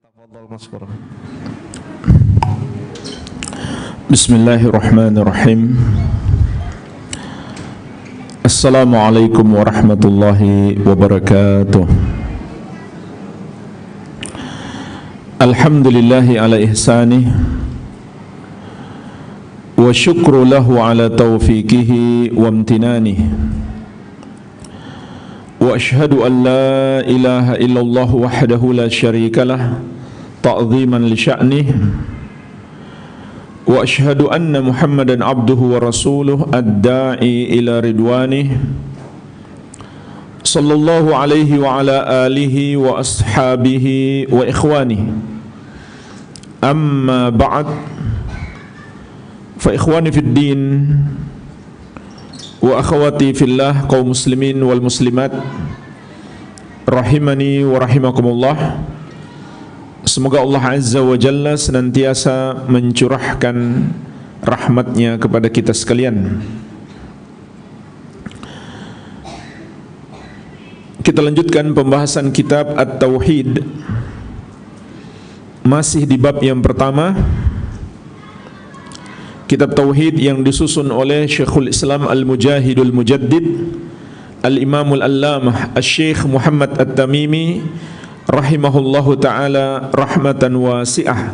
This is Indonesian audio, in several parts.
Tafadhal Maskur. Bismillahirrahmanirrahim. Assalamualaikum warahmatullahi wabarakatuh. Alhamdulillahi ala ihsanih wa syukru lahu ala taufiqihi wa amtinanih. Wa ashhadu an la ilaha illallah wahdahu la syarika lah ta'ziman li sya'nih. Wa ashhadu anna Muhammadan abduhu wa rasuluh ad-da'i ila ridwanih. Sallallahu alaihi wa ala alihi wa ashabihi wa ikhwanih. Amma ba'd. Fa ikhwani fid din wa akhwati fillah, kaum muslimin wal muslimat rahimani wa rahimakumullah. Semoga Allah Azza wa Jalla senantiasa mencurahkan rahmatnya kepada kita sekalian. Kita lanjutkan pembahasan kitab At-Tauhid, masih di bab yang pertama, kitab Tauhid yang disusun oleh Syekhul Islam Al-Mujahidul Mujaddid Al-Imamul Allamah Al-Syekh Muhammad At-Tamimi rahimahullahu ta'ala rahmatan wasi'ah.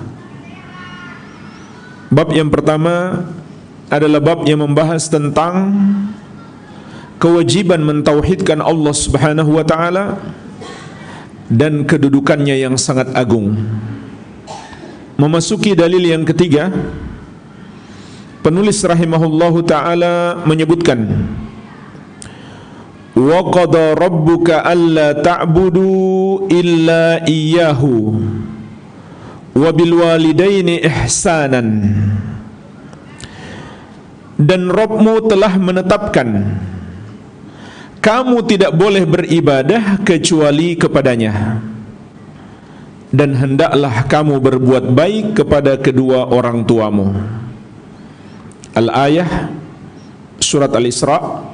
Bab yang pertama adalah bab yang membahas tentang kewajiban mentauhidkan Allah subhanahu wa ta'ala dan kedudukannya yang sangat agung. Memasuki dalil yang ketiga, penulis rahimahullahu ta'ala menyebutkan, wa qada rabbuka alla ta'budu illa iyyahu wa bil walidaini ihsanan. Dan Rabbmu telah menetapkan kamu tidak boleh beribadah kecuali kepadanya, dan hendaklah kamu berbuat baik kepada kedua orang tuamu. Al-Ayah, surat Al-Isra,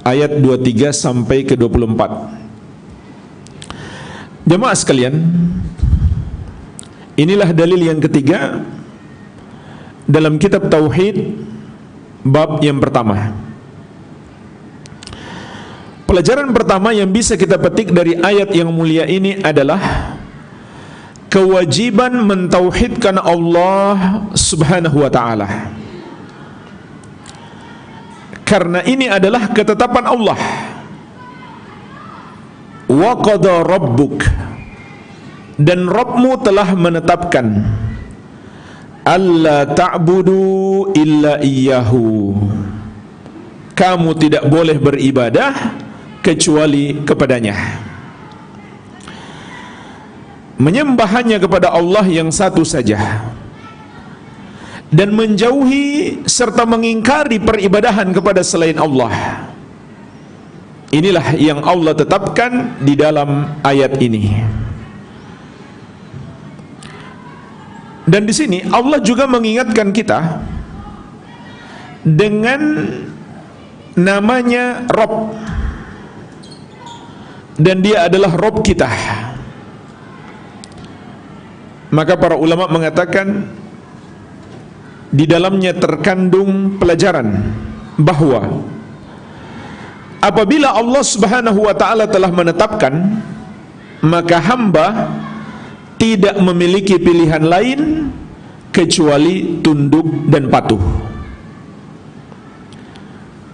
ayat 23 sampai ke 24. Jemaah sekalian, inilah dalil yang ketiga dalam kitab Tauhid, bab yang pertama. Pelajaran pertama yang bisa kita petik dari ayat yang mulia ini adalah kewajiban mentauhidkan Allah subhanahu wa ta'ala. Karena ini adalah ketetapan Allah. Wa qada rabbuk, dan Rabbmu telah menetapkan, alla ta'budu illa iyyahu, kamu tidak boleh beribadah kecuali kepadanya. Menyembah hanya kepada Allah yang satu saja, dan menjauhi serta mengingkari peribadahan kepada selain Allah. Inilah yang Allah tetapkan di dalam ayat ini. Dan di sini Allah juga mengingatkan kita dengan namanya Rabb, dan dia adalah Rabb kita. Maka para ulama mengatakan di dalamnya terkandung pelajaran bahwa apabila Allah subhanahu wa ta'ala telah menetapkan, maka hamba tidak memiliki pilihan lain kecuali tunduk dan patuh.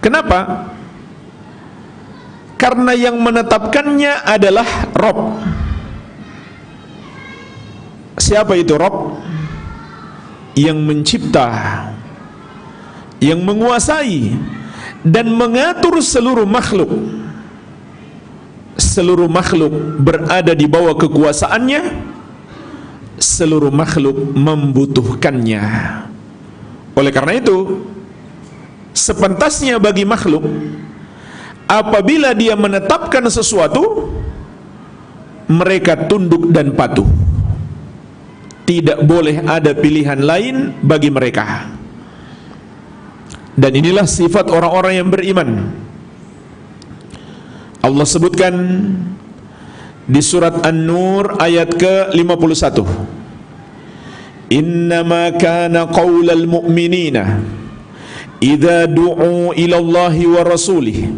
Kenapa? Karena yang menetapkannya adalah Rabb. Siapa itu Rabb? Yang mencipta, yang menguasai dan mengatur seluruh makhluk. Seluruh makhluk berada di bawah kekuasaannya, seluruh makhluk membutuhkannya. Oleh karena itu, sepantasnya bagi makhluk, apabila dia menetapkan sesuatu, mereka tunduk dan patuh. Tidak boleh ada pilihan lain bagi mereka. Dan inilah sifat orang-orang yang beriman. Allah sebutkan di surat An-Nur ayat ke-51. Innama kana qaulal mu'minina idza du'u ila Allahi wa rasulih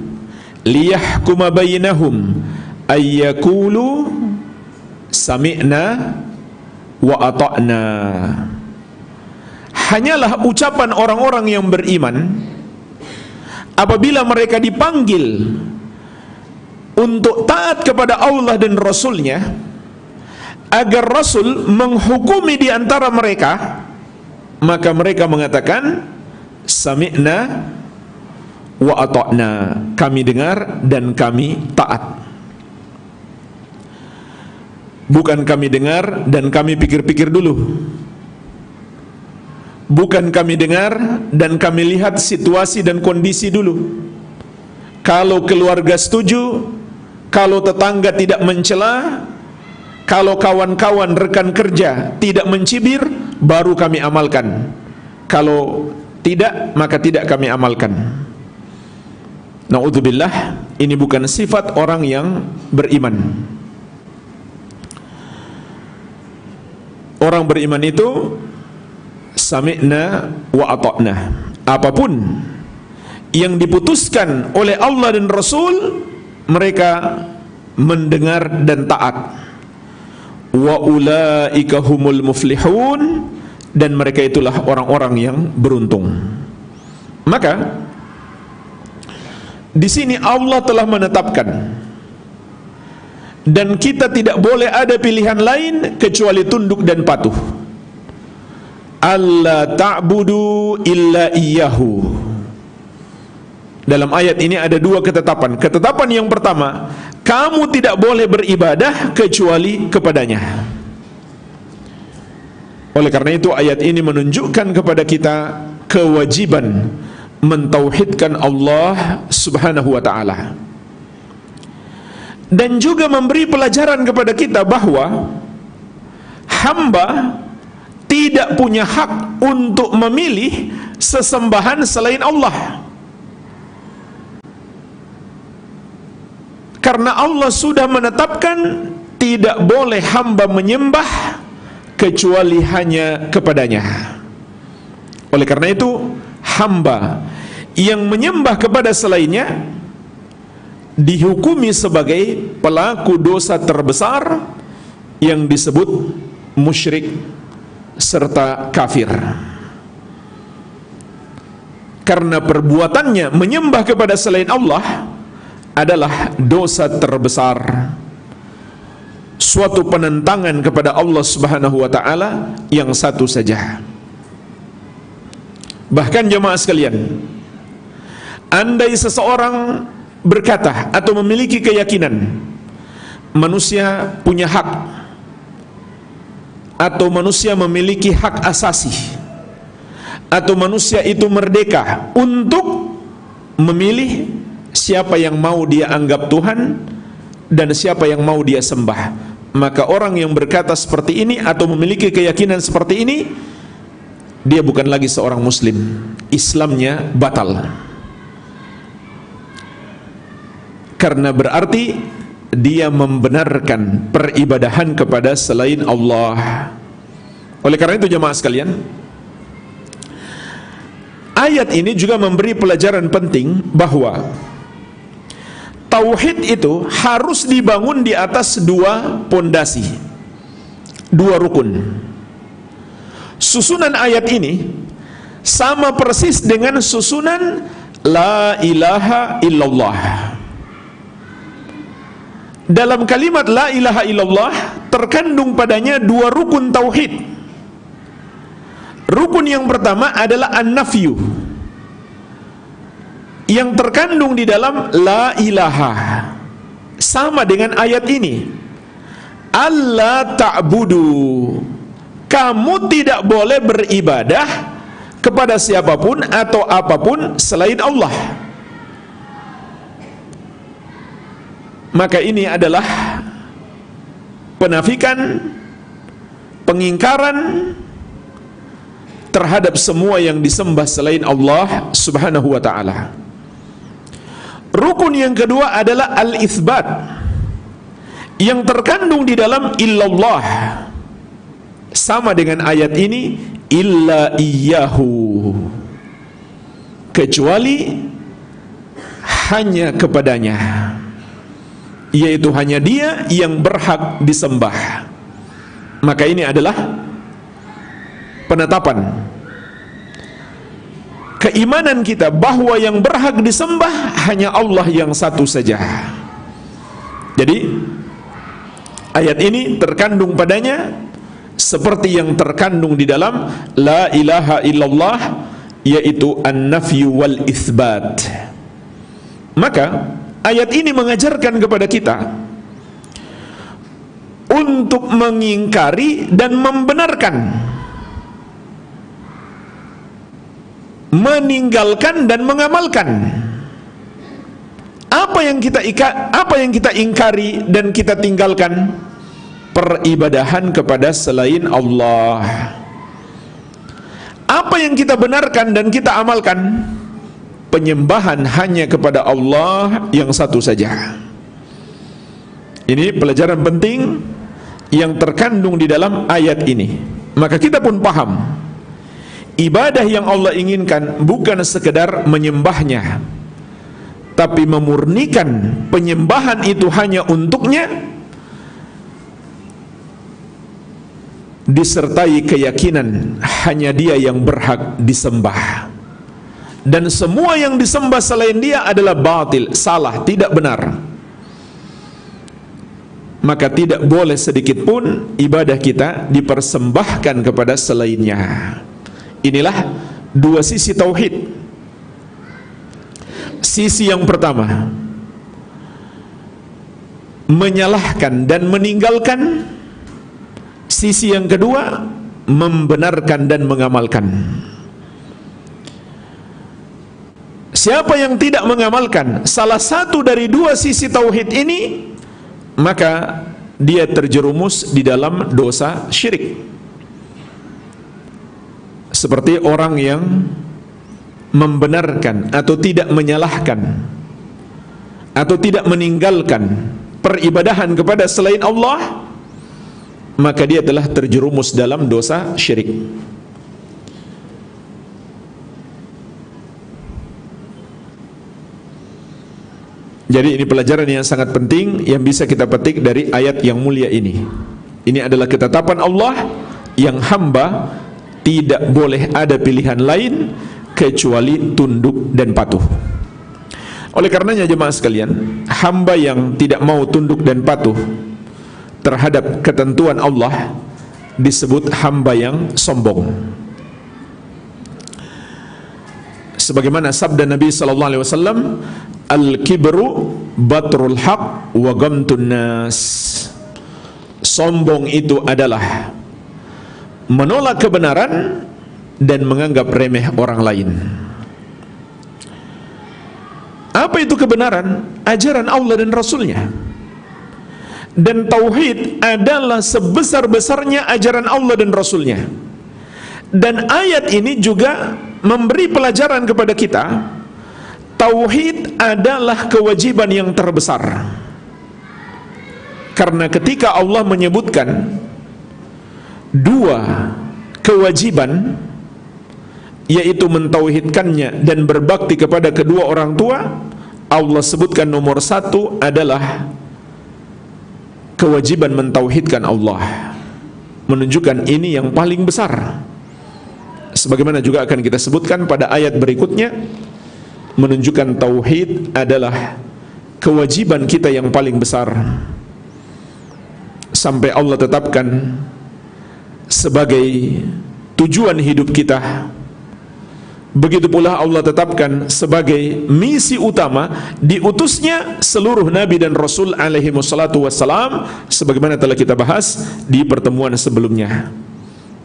liyahkuma bainahum ay yaqulu sami'na wa ata'na. Hanyalah ucapan orang-orang yang beriman apabila mereka dipanggil untuk taat kepada Allah dan Rasulnya, agar Rasul menghukumi di antara mereka, maka mereka mengatakan sami'na wa ata'na, kami dengar dan kami taat. Bukan kami dengar dan kami pikir-pikir dulu, bukan kami dengar dan kami lihat situasi dan kondisi dulu. Kalau keluarga setuju, kalau tetangga tidak mencela, kalau kawan-kawan rekan kerja tidak mencibir, baru kami amalkan. Kalau tidak, maka tidak kami amalkan. Na'udzubillah, ini bukan sifat orang yang beriman. Orang beriman itu sami'na wa ata'na. Apapun yang diputuskan oleh Allah dan Rasul, mereka mendengar dan taat. Wa ulaika humul muflihun, dan mereka itulah orang-orang yang beruntung. Maka di sini Allah telah menetapkan, dan kita tidak boleh ada pilihan lain kecuali tunduk dan patuh. Alla ta'budu illa iyyahu. Dalam ayat ini ada dua ketetapan. Ketetapan yang pertama, kamu tidak boleh beribadah kecuali kepadanya. Oleh karena itu ayat ini menunjukkan kepada kita kewajiban mentauhidkan Allah Subhanahu wa ta'ala, dan juga memberi pelajaran kepada kita bahwa hamba tidak punya hak untuk memilih sesembahan selain Allah. Karena Allah sudah menetapkan tidak boleh hamba menyembah kecuali hanya kepadanya. Oleh karena itu, hamba yang menyembah kepada selainnya dihukumi sebagai pelaku dosa terbesar yang disebut musyrik serta kafir. Karena perbuatannya menyembah kepada selain Allah adalah dosa terbesar, suatu penentangan kepada Allah Subhanahu wa ta'ala yang satu saja. Bahkan jemaah sekalian, andai seseorang berkata atau memiliki keyakinan manusia punya hak, atau manusia memiliki hak asasi, atau manusia itu merdeka untuk memilih siapa yang mau dia anggap Tuhan dan siapa yang mau dia sembah, maka orang yang berkata seperti ini atau memiliki keyakinan seperti ini, dia bukan lagi seorang muslim. Islamnya batal, karena berarti dia membenarkan peribadahan kepada selain Allah. Oleh karena itu jemaah sekalian, ayat ini juga memberi pelajaran penting bahwa tauhid itu harus dibangun di atas dua pondasi, dua rukun. Susunan ayat ini sama persis dengan susunan la ilaha illallah. Dalam kalimat la ilaha illallah terkandung padanya dua rukun tauhid. Rukun yang pertama adalah an-nafyu, yang terkandung di dalam la ilaha, sama dengan ayat ini, alla ta'budu, kamu tidak boleh beribadah kepada siapapun atau apapun selain Allah. Maka ini adalah penafikan, pengingkaran terhadap semua yang disembah selain Allah Subhanahu wa ta'ala. Rukun yang kedua adalah al-itsbat, yang terkandung di dalam illallah sama dengan ayat ini, illa iyyahu, kecuali hanya kepadanya, yaitu hanya dia yang berhak disembah. Maka ini adalah penetapan keimanan kita bahwa yang berhak disembah hanya Allah yang satu saja. Jadi ayat ini terkandung padanya seperti yang terkandung di dalam la ilaha illallah, yaitu an-nafyu wal itsbat. Maka ayat ini mengajarkan kepada kita untuk mengingkari dan membenarkan, meninggalkan dan mengamalkan apa yang kita ingkari dan kita tinggalkan, peribadahan kepada selain Allah. Apa yang kita benarkan dan kita amalkan, penyembahan hanya kepada Allah yang satu saja. Ini pelajaran penting yang terkandung di dalam ayat ini. Maka kita pun paham, ibadah yang Allah inginkan bukan sekedar menyembahnya, tapi memurnikan penyembahan itu hanya untuknya, disertai keyakinan hanya dia yang berhak disembah, dan semua yang disembah selain dia adalah batil, salah, tidak benar. Maka tidak boleh sedikit pun ibadah kita dipersembahkan kepada selainnya. Inilah dua sisi tauhid. Sisi yang pertama, menyalahkan dan meninggalkan. Sisi yang kedua, membenarkan dan mengamalkan. Siapa yang tidak mengamalkan salah satu dari dua sisi tauhid ini, maka dia terjerumus di dalam dosa syirik. Seperti orang yang membenarkan atau tidak menyalahkan atau tidak meninggalkan peribadahan kepada selain Allah, maka dia telah terjerumus dalam dosa syirik. Jadi ini pelajaran yang sangat penting yang bisa kita petik dari ayat yang mulia ini. Ini adalah ketetapan Allah yang hamba tidak boleh ada pilihan lain kecuali tunduk dan patuh. Oleh karenanya jemaah sekalian, hamba yang tidak mau tunduk dan patuh terhadap ketentuan Allah disebut hamba yang sombong. Sebagaimana sabda Nabi sallallahu alaihi wasallam, al-kibru batrul haq wa ghamtun nas. Sombong itu adalah menolak kebenaran dan menganggap remeh orang lain. Apa itu kebenaran? Ajaran Allah dan Rasulnya. Dan tauhid adalah sebesar-besarnya ajaran Allah dan Rasulnya. Dan ayat ini juga memberi pelajaran kepada kita, tauhid adalah kewajiban yang terbesar. Karena ketika Allah menyebutkan dua kewajiban, yaitu mentauhidkannya dan berbakti kepada kedua orang tua, Allah sebutkan nomor satu adalah kewajiban mentauhidkan Allah, menunjukkan ini yang paling besar. Sebagaimana juga akan kita sebutkan pada ayat berikutnya, menunjukkan tauhid adalah kewajiban kita yang paling besar, sampai Allah tetapkan sebagai tujuan hidup kita. Begitu pula Allah tetapkan sebagai misi utama diutusnya seluruh nabi dan rasul alaihi wassalatu wassalam, sebagaimana telah kita bahas di pertemuan sebelumnya.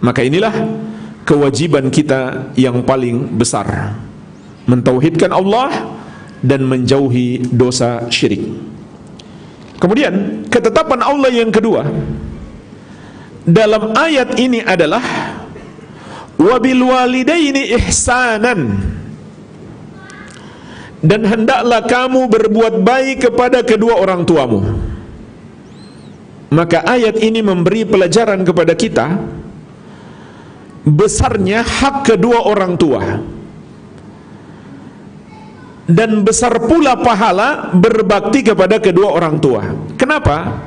Maka inilah kewajiban kita yang paling besar, mentauhidkan Allah dan menjauhi dosa syirik. Kemudian ketetapan Allah yang kedua dalam ayat ini adalah wabil walidaini ihsanan, dan hendaklah kamu berbuat baik kepada kedua orang tuamu. Maka ayat ini memberi pelajaran kepada kita besarnya hak kedua orang tua, dan besar pula pahala berbakti kepada kedua orang tua. Kenapa?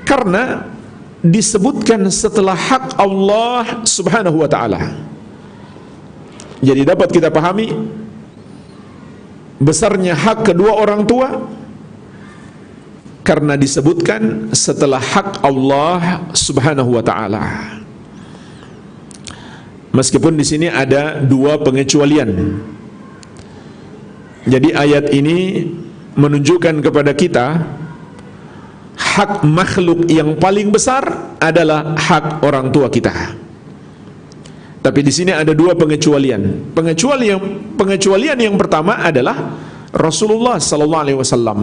Karena disebutkan setelah hak Allah Subhanahu wa ta'ala. Jadi dapat kita pahami besarnya hak kedua orang tua karena disebutkan setelah hak Allah Subhanahu wa ta'ala. Meskipun di sini ada dua pengecualian. Jadi ayat ini menunjukkan kepada kita hak makhluk yang paling besar adalah hak orang tua kita. Tapi di sini ada dua pengecualian. Pengecualian yang pertama adalah Rasulullah sallallahu alaihi wasallam.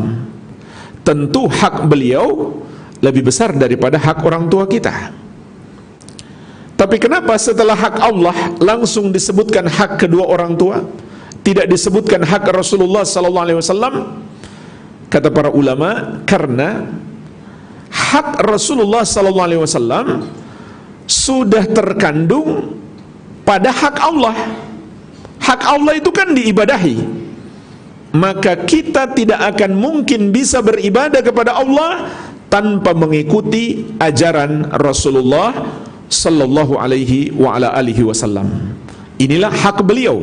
Tentu hak beliau lebih besar daripada hak orang tua kita. Tapi kenapa setelah hak Allah langsung disebutkan hak kedua orang tua, tidak disebutkan hak Rasulullah sallallahu alaihi wasallam? Kata para ulama, karena hak Rasulullah sallallahu alaihi wasallam sudah terkandung pada hak Allah. Hak Allah itu kan diibadahi. Maka kita tidak akan mungkin bisa beribadah kepada Allah tanpa mengikuti ajaran Rasulullah sallallahu alaihi wa ala alihi wasallam. Inilah hak beliau,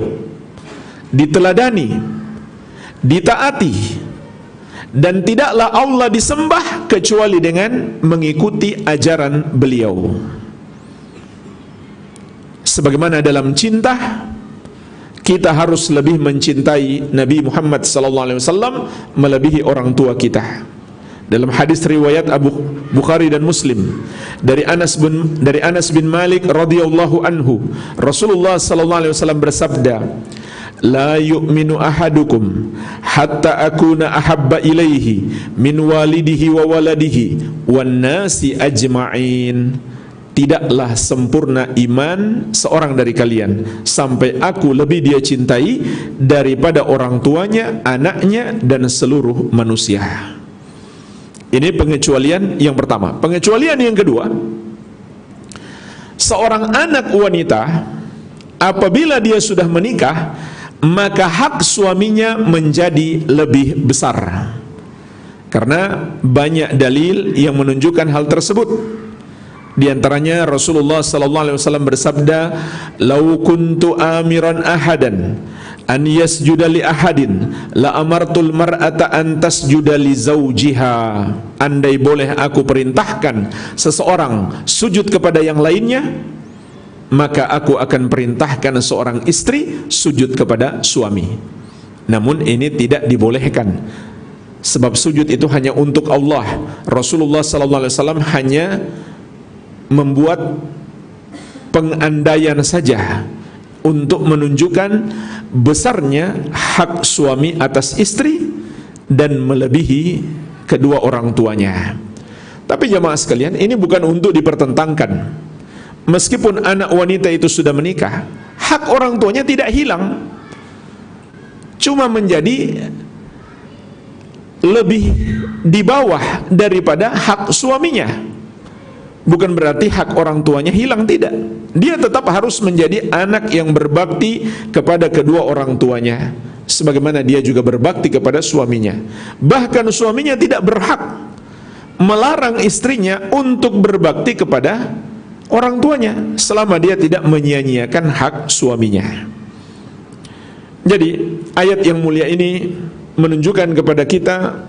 diteladani, ditaati, dan tidaklah Allah disembah kecuali dengan mengikuti ajaran beliau. Sebagaimana dalam cinta, kita harus lebih mencintai Nabi Muhammad SAW melebihi orang tua kita. Dalam hadis riwayat Abu Bukhari dan Muslim dari Anas bin Malik radhiyallahu anhu, Rasulullah SAW bersabda, "La yu'minu ahadukum hatta akuna ahabba ilaihi min walidihi wa waladihi wan nasi ajma'in." Tidaklah sempurna iman seorang dari kalian sampai aku lebih dia cintai daripada orang tuanya, anaknya, dan seluruh manusia. Ini pengecualian yang pertama. Pengecualian yang kedua, seorang anak wanita apabila dia sudah menikah, maka hak suaminya menjadi lebih besar. Karena banyak dalil yang menunjukkan hal tersebut. Di antaranya Rasulullah sallallahu alaihi wasallam bersabda, "Lau kuntu amiran ahadan an yasjuda li ahadin la amartul mar'ata an tasjuda li zawjiha." Andai boleh aku perintahkan seseorang sujud kepada yang lainnya, maka aku akan perintahkan seorang istri sujud kepada suami. Namun ini tidak dibolehkan. Sebab sujud itu hanya untuk Allah. Rasulullah sallallahu alaihi wasallam hanya membuat pengandaian saja untuk menunjukkan besarnya hak suami atas istri dan melebihi kedua orang tuanya. Tapi jamaah sekalian, ini bukan untuk dipertentangkan. Meskipun anak wanita itu sudah menikah, hak orang tuanya tidak hilang, cuma menjadi lebih di bawah daripada hak suaminya. Bukan berarti hak orang tuanya hilang, tidak. Dia tetap harus menjadi anak yang berbakti kepada kedua orang tuanya, sebagaimana dia juga berbakti kepada suaminya. Bahkan suaminya tidak berhak melarang istrinya untuk berbakti kepada orang tuanya selama dia tidak menyia-nyiakan hak suaminya. Jadi ayat yang mulia ini menunjukkan kepada kita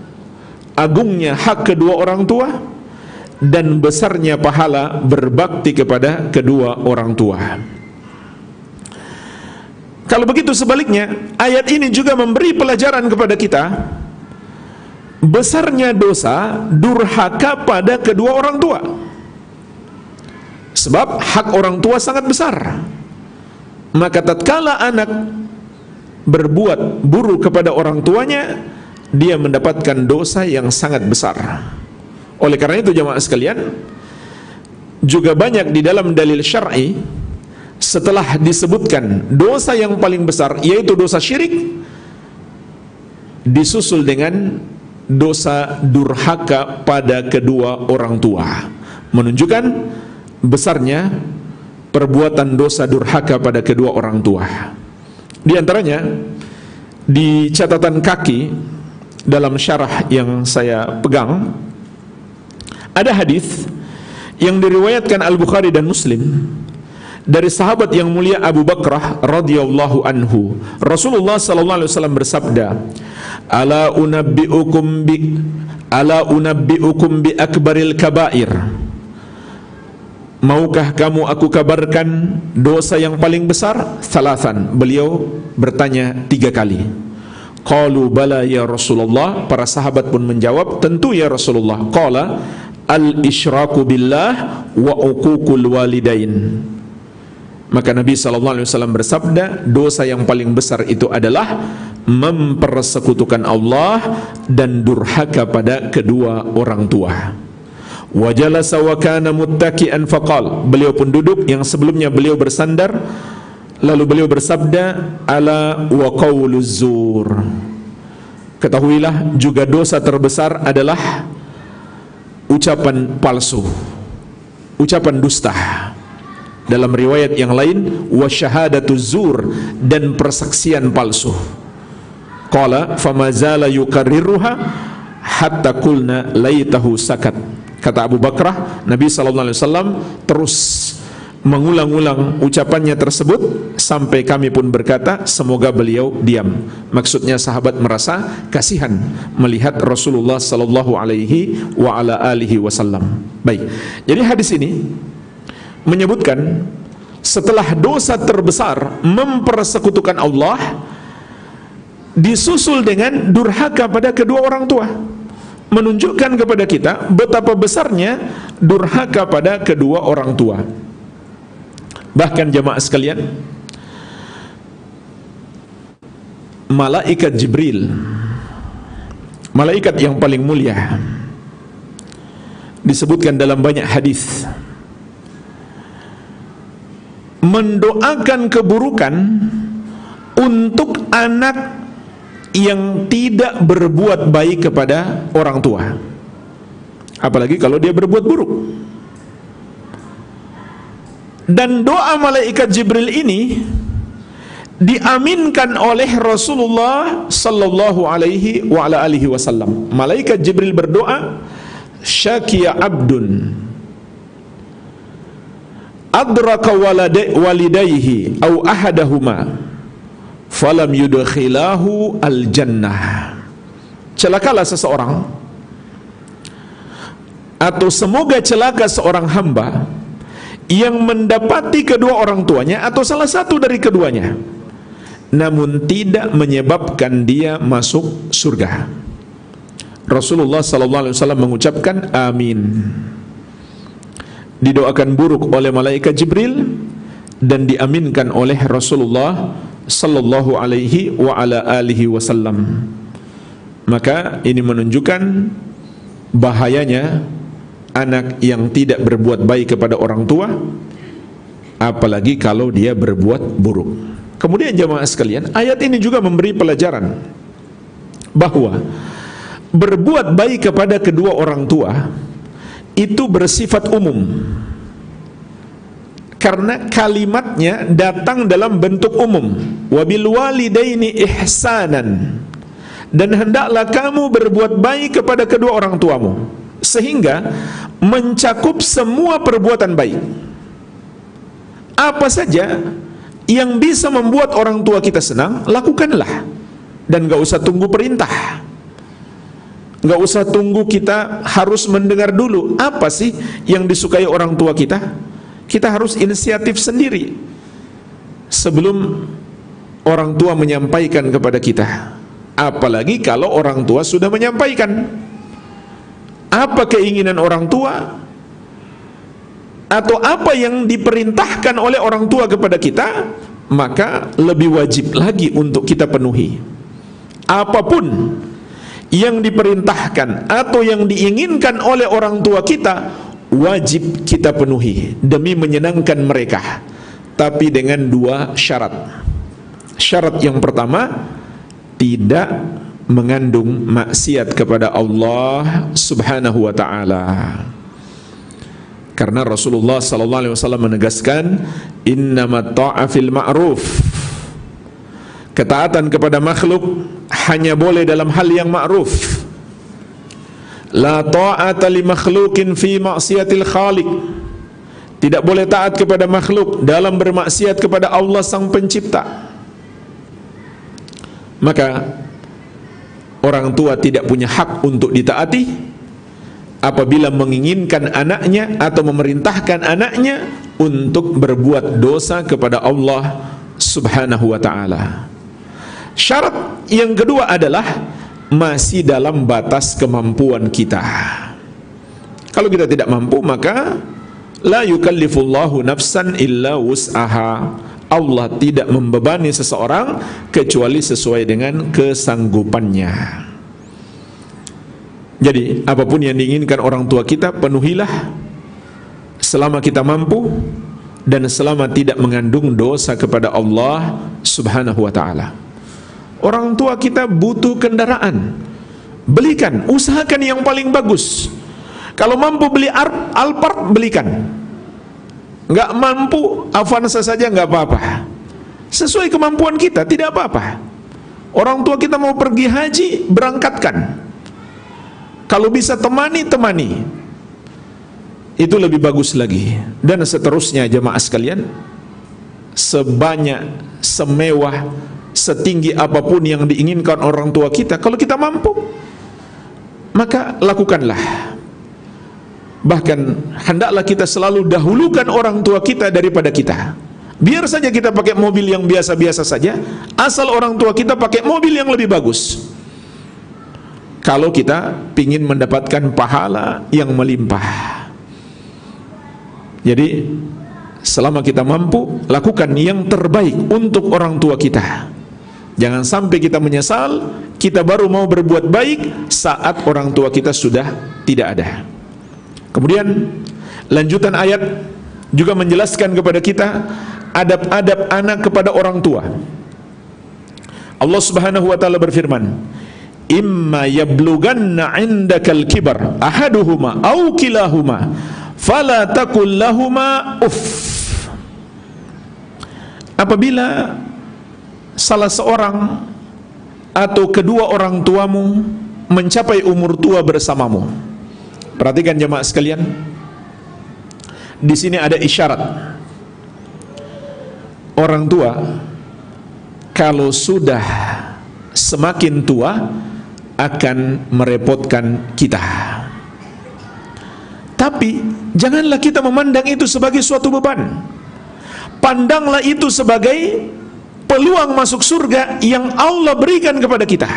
agungnya hak kedua orang tua dan besarnya pahala berbakti kepada kedua orang tua. Kalau begitu sebaliknya, ayat ini juga memberi pelajaran kepada kita besarnya dosa durhaka pada kedua orang tua. Sebab hak orang tua sangat besar. Maka tatkala anak berbuat buruk kepada orang tuanya, dia mendapatkan dosa yang sangat besar. Oleh karena itu jamaah sekalian, juga banyak di dalam dalil syar'i setelah disebutkan dosa yang paling besar yaitu dosa syirik, disusul dengan dosa durhaka pada kedua orang tua, menunjukkan besarnya perbuatan dosa durhaka pada kedua orang tua. Di antaranya di catatan kaki dalam syarah yang saya pegang ada hadis yang diriwayatkan Al-Bukhari dan Muslim dari sahabat yang mulia Abu Bakrah radhiyallahu anhu. Rasulullah sallallahu alaihi wasallam bersabda, ala unabbiukum bi akbaril kabair. Maukah kamu aku kabarkan dosa yang paling besar? Salasan. Beliau bertanya 3 kali. Qalu bala ya Rasulullah. Para sahabat pun menjawab, tentu ya Rasulullah. Qala al-isyraku billah wa uququl walidain. Maka Nabi SAW bersabda, dosa yang paling besar itu adalah mempersekutukan Allah dan durhaka pada kedua orang tua. Wa jalasa wa kana muttaki'an faqal. Beliau pun duduk, yang sebelumnya beliau bersandar, lalu beliau bersabda, ala wa qauluz zur. Ketahuilah juga dosa terbesar adalah ucapan palsu, ucapan dusta. Dalam riwayat yang lain, wa syahadatuz zur, dan persaksian palsu. Qala famazala yukarriruha hatta qulna laitahu sakat. Kata Abu Bakrah, Nabi SAW terus mengulang-ulang ucapannya tersebut sampai kami pun berkata, semoga beliau diam. Maksudnya sahabat merasa kasihan melihat Rasulullah SAW. Baik, jadi hadis ini menyebutkan setelah dosa terbesar mempersekutukan Allah, disusul dengan durhaka pada kedua orang tua, menunjukkan kepada kita betapa besarnya durhaka pada kedua orang tua. Bahkan jamaah sekalian, malaikat Jibril, malaikat yang paling mulia, disebutkan dalam banyak hadis, mendoakan keburukan untuk anak yang tidak berbuat baik kepada orang tua, apalagi kalau dia berbuat buruk. Dan doa malaikat Jibril ini diaminkan oleh Rasulullah sallallahu alaihi wa ala alihi wasallam. Malaikat Jibril berdoa, syakiya abdun adraka walidayhi au ahadahuma falam yudkhilahu al-jannah. Celakalah seseorang, atau semoga celaka seorang hamba yang mendapati kedua orang tuanya atau salah satu dari keduanya, namun tidak menyebabkan dia masuk surga. Rasulullah SAW mengucapkan amin. Didoakan buruk oleh malaikat Jibril dan diaminkan oleh Rasulullah sallallahu alaihi wa ala alihi wasallam. Maka ini menunjukkan bahayanya anak yang tidak berbuat baik kepada orang tua, apalagi kalau dia berbuat buruk. Kemudian jamaah sekalian, ayat ini juga memberi pelajaran bahwa berbuat baik kepada kedua orang tua itu bersifat umum, karena kalimatnya datang dalam bentuk umum. Wabil walidaini ihsanan, dan hendaklah kamu berbuat baik kepada kedua orang tuamu, sehingga mencakup semua perbuatan baik. Apa saja yang bisa membuat orang tua kita senang, lakukanlah, dan gak usah tunggu perintah. Gak usah tunggu kita harus mendengar dulu apa sih yang disukai orang tua kita. Kita harus inisiatif sendiri sebelum orang tua menyampaikan kepada kita. Apalagi kalau orang tua sudah menyampaikan apa keinginan orang tua atau apa yang diperintahkan oleh orang tua kepada kita, maka lebih wajib lagi untuk kita penuhi. Apapun yang diperintahkan atau yang diinginkan oleh orang tua kita, wajib kita penuhi demi menyenangkan mereka, tapi dengan 2 syarat. Syarat yang pertama, tidak mengandung maksiat kepada Allah Subhanahu wa taala. Karena Rasulullah sallallahu alaihi wasallam menegaskan, innamat ta'a fil ma'ruf. Ketaatan kepada makhluk hanya boleh dalam hal yang ma'ruf. La ta'ata li makhlukin fi ma'siyatil khaliq. Tidak boleh taat kepada makhluk dalam bermaksiat kepada Allah Sang Pencipta. Maka orang tua tidak punya hak untuk ditaati apabila menginginkan anaknya atau memerintahkan anaknya untuk berbuat dosa kepada Allah Subhanahu wa ta'ala. Syarat yang kedua adalah masih dalam batas kemampuan kita. Kalau kita tidak mampu, maka la yukallifullahu nafsan illa wus'aha. Allah tidak membebani seseorang kecuali sesuai dengan kesanggupannya. Jadi apapun yang diinginkan orang tua kita, penuhilah selama kita mampu dan selama tidak mengandung dosa kepada Allah Subhanahu wa ta'ala. Orang tua kita butuh kendaraan, belikan, usahakan yang paling bagus. Kalau mampu beli Alphard, belikan. Nggak mampu, Avanza saja nggak apa-apa. Sesuai kemampuan kita, tidak apa-apa. Orang tua kita mau pergi haji, berangkatkan. Kalau bisa temani, temani. Itu lebih bagus lagi. Dan seterusnya jemaah sekalian, sebanyak, semewah, setinggi apapun yang diinginkan orang tua kita, kalau kita mampu, maka lakukanlah. Bahkan hendaklah kita selalu dahulukan orang tua kita daripada kita. Biar saja kita pakai mobil yang biasa-biasa saja, asal orang tua kita pakai mobil yang lebih bagus. Kalau kita ingin mendapatkan pahala yang melimpah. Jadi selama kita mampu, lakukan yang terbaik untuk orang tua kita. Jangan sampai kita menyesal, kita baru mau berbuat baik saat orang tua kita sudah tidak ada. Kemudian lanjutan ayat juga menjelaskan kepada kita adab-adab anak kepada orang tua. Allah Subhanahu wa taala berfirman, "Imma yablughanna 'indakal kibar ahaduhuma aw kilahuma fala taqul lahumā uff." Apabila salah seorang atau kedua orang tuamu mencapai umur tua bersamamu, perhatikan jemaah sekalian, di sini ada isyarat. Orang tua kalau sudah semakin tua akan merepotkan kita. Tapi janganlah kita memandang itu sebagai suatu beban. Pandanglah itu sebagai peluang masuk surga yang Allah berikan kepada kita.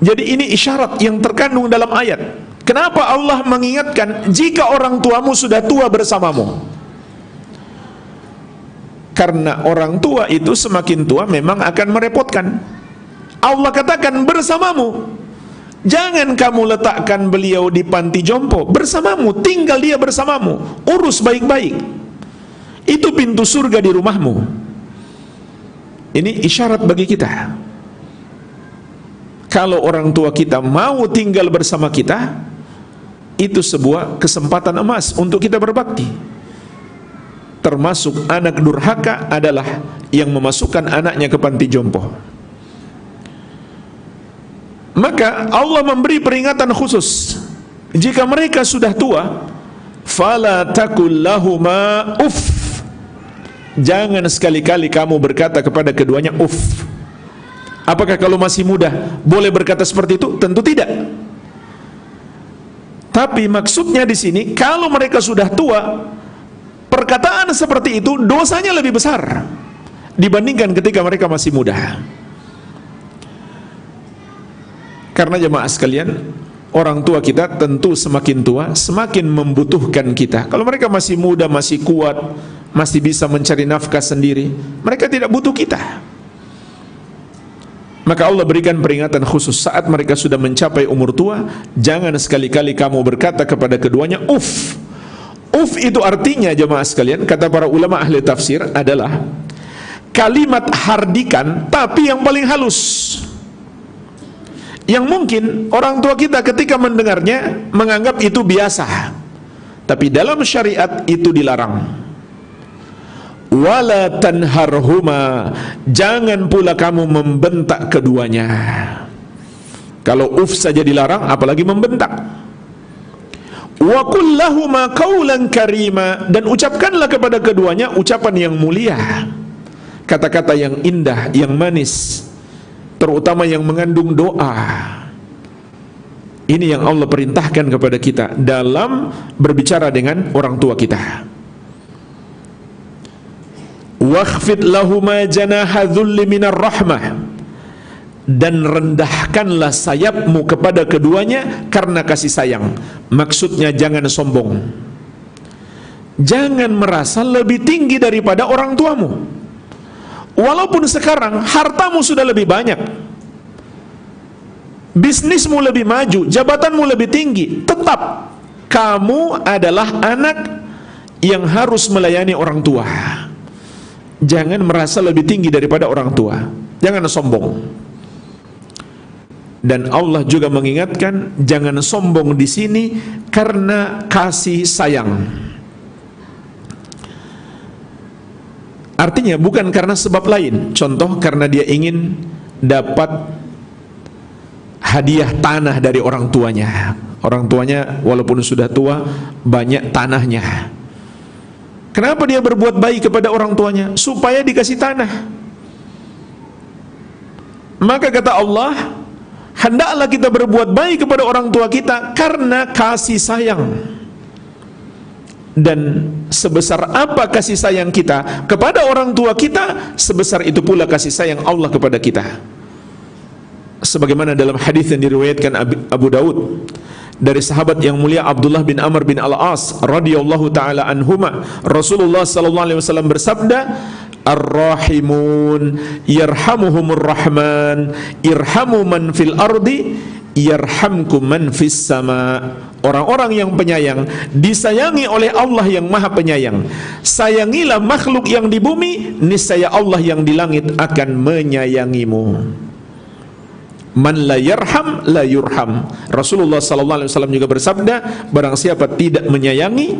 Jadi ini isyarat yang terkandung dalam ayat. Kenapa Allah mengingatkan jika orang tuamu sudah tua bersamamu? Karena orang tua itu semakin tua memang akan merepotkan. Allah katakan bersamamu. Jangan kamu letakkan beliau di panti jompo, bersamamu, tinggal dia bersamamu, urus baik-baik. Itu pintu surga di rumahmu. Ini isyarat bagi kita. Kalau orang tua kita mau tinggal bersama kita, itu sebuah kesempatan emas untuk kita berbakti. Termasuk anak durhaka adalah yang memasukkan anaknya ke panti jompo. Maka Allah memberi peringatan khusus. Jika mereka sudah tua, fala taqul lahumā uff. Jangan sekali-kali kamu berkata kepada keduanya uff. Apakah kalau masih muda boleh berkata seperti itu? Tentu tidak. Tapi maksudnya di sini, kalau mereka sudah tua, perkataan seperti itu dosanya lebih besar dibandingkan ketika mereka masih muda. Karena jemaah sekalian, orang tua kita tentu semakin tua semakin membutuhkan kita. Kalau mereka masih muda, masih kuat, masih bisa mencari nafkah sendiri, mereka tidak butuh kita. Maka Allah berikan peringatan khusus saat mereka sudah mencapai umur tua, jangan sekali-kali kamu berkata kepada keduanya uff. Uff itu artinya jemaah sekalian, kata para ulama ahli tafsir adalah kalimat hardikan tapi yang paling halus, yang mungkin orang tua kita ketika mendengarnya menganggap itu biasa, tapi dalam syariat itu dilarang. Wala tanharhuma, jangan pula kamu membentak keduanya. Kalau uf saja dilarang, apalagi membentak. Wa qul lahuma qawlan karima, dan ucapkanlah kepada keduanya ucapan yang mulia, kata-kata yang indah, yang manis, terutama yang mengandung doa. Ini yang Allah perintahkan kepada kita dalam berbicara dengan orang tua kita. Wakhfid lahuma janaha dhulli minar rahmah, dan rendahkanlah sayapmu kepada keduanya karena kasih sayang. Maksudnya jangan sombong, jangan merasa lebih tinggi daripada orang tuamu. Walaupun sekarang hartamu sudah lebih banyak, bisnismu lebih maju, jabatanmu lebih tinggi, tetap kamu adalah anak yang harus melayani orang tua. Jangan merasa lebih tinggi daripada orang tua, jangan sombong. Dan Allah juga mengingatkan jangan sombong di sini karena kasih sayang. Artinya bukan karena sebab lain. Contoh, karena dia ingin dapat hadiah tanah dari orang tuanya. Orang tuanya walaupun sudah tua, banyak tanahnya. Kenapa dia berbuat baik kepada orang tuanya? Supaya dikasih tanah. Maka kata Allah, hendaklah kita berbuat baik kepada orang tua kita karena kasih sayang. Dan sebesar apa kasih sayang kita kepada orang tua kita, sebesar itu pula kasih sayang Allah kepada kita. Sebagaimana dalam hadis yang diriwayatkan Abu Daud dari sahabat yang mulia Abdullah bin Amr bin Al-As radhiyallahu taala anhuma, Rasulullah sallallahu alaihi wasallam bersabda, Ar-rahimun yarhamuhumur rahman, irhamu man fil ardi yarhamkum man fis sama. Orang-orang yang penyayang disayangi oleh Allah yang maha penyayang. Sayangilah makhluk yang di bumi, niscaya Allah yang di langit akan menyayangimu. Man la yarham la yurham. Rasulullah sallallahu alaihi wasallam juga bersabda, barang siapa tidak menyayangi,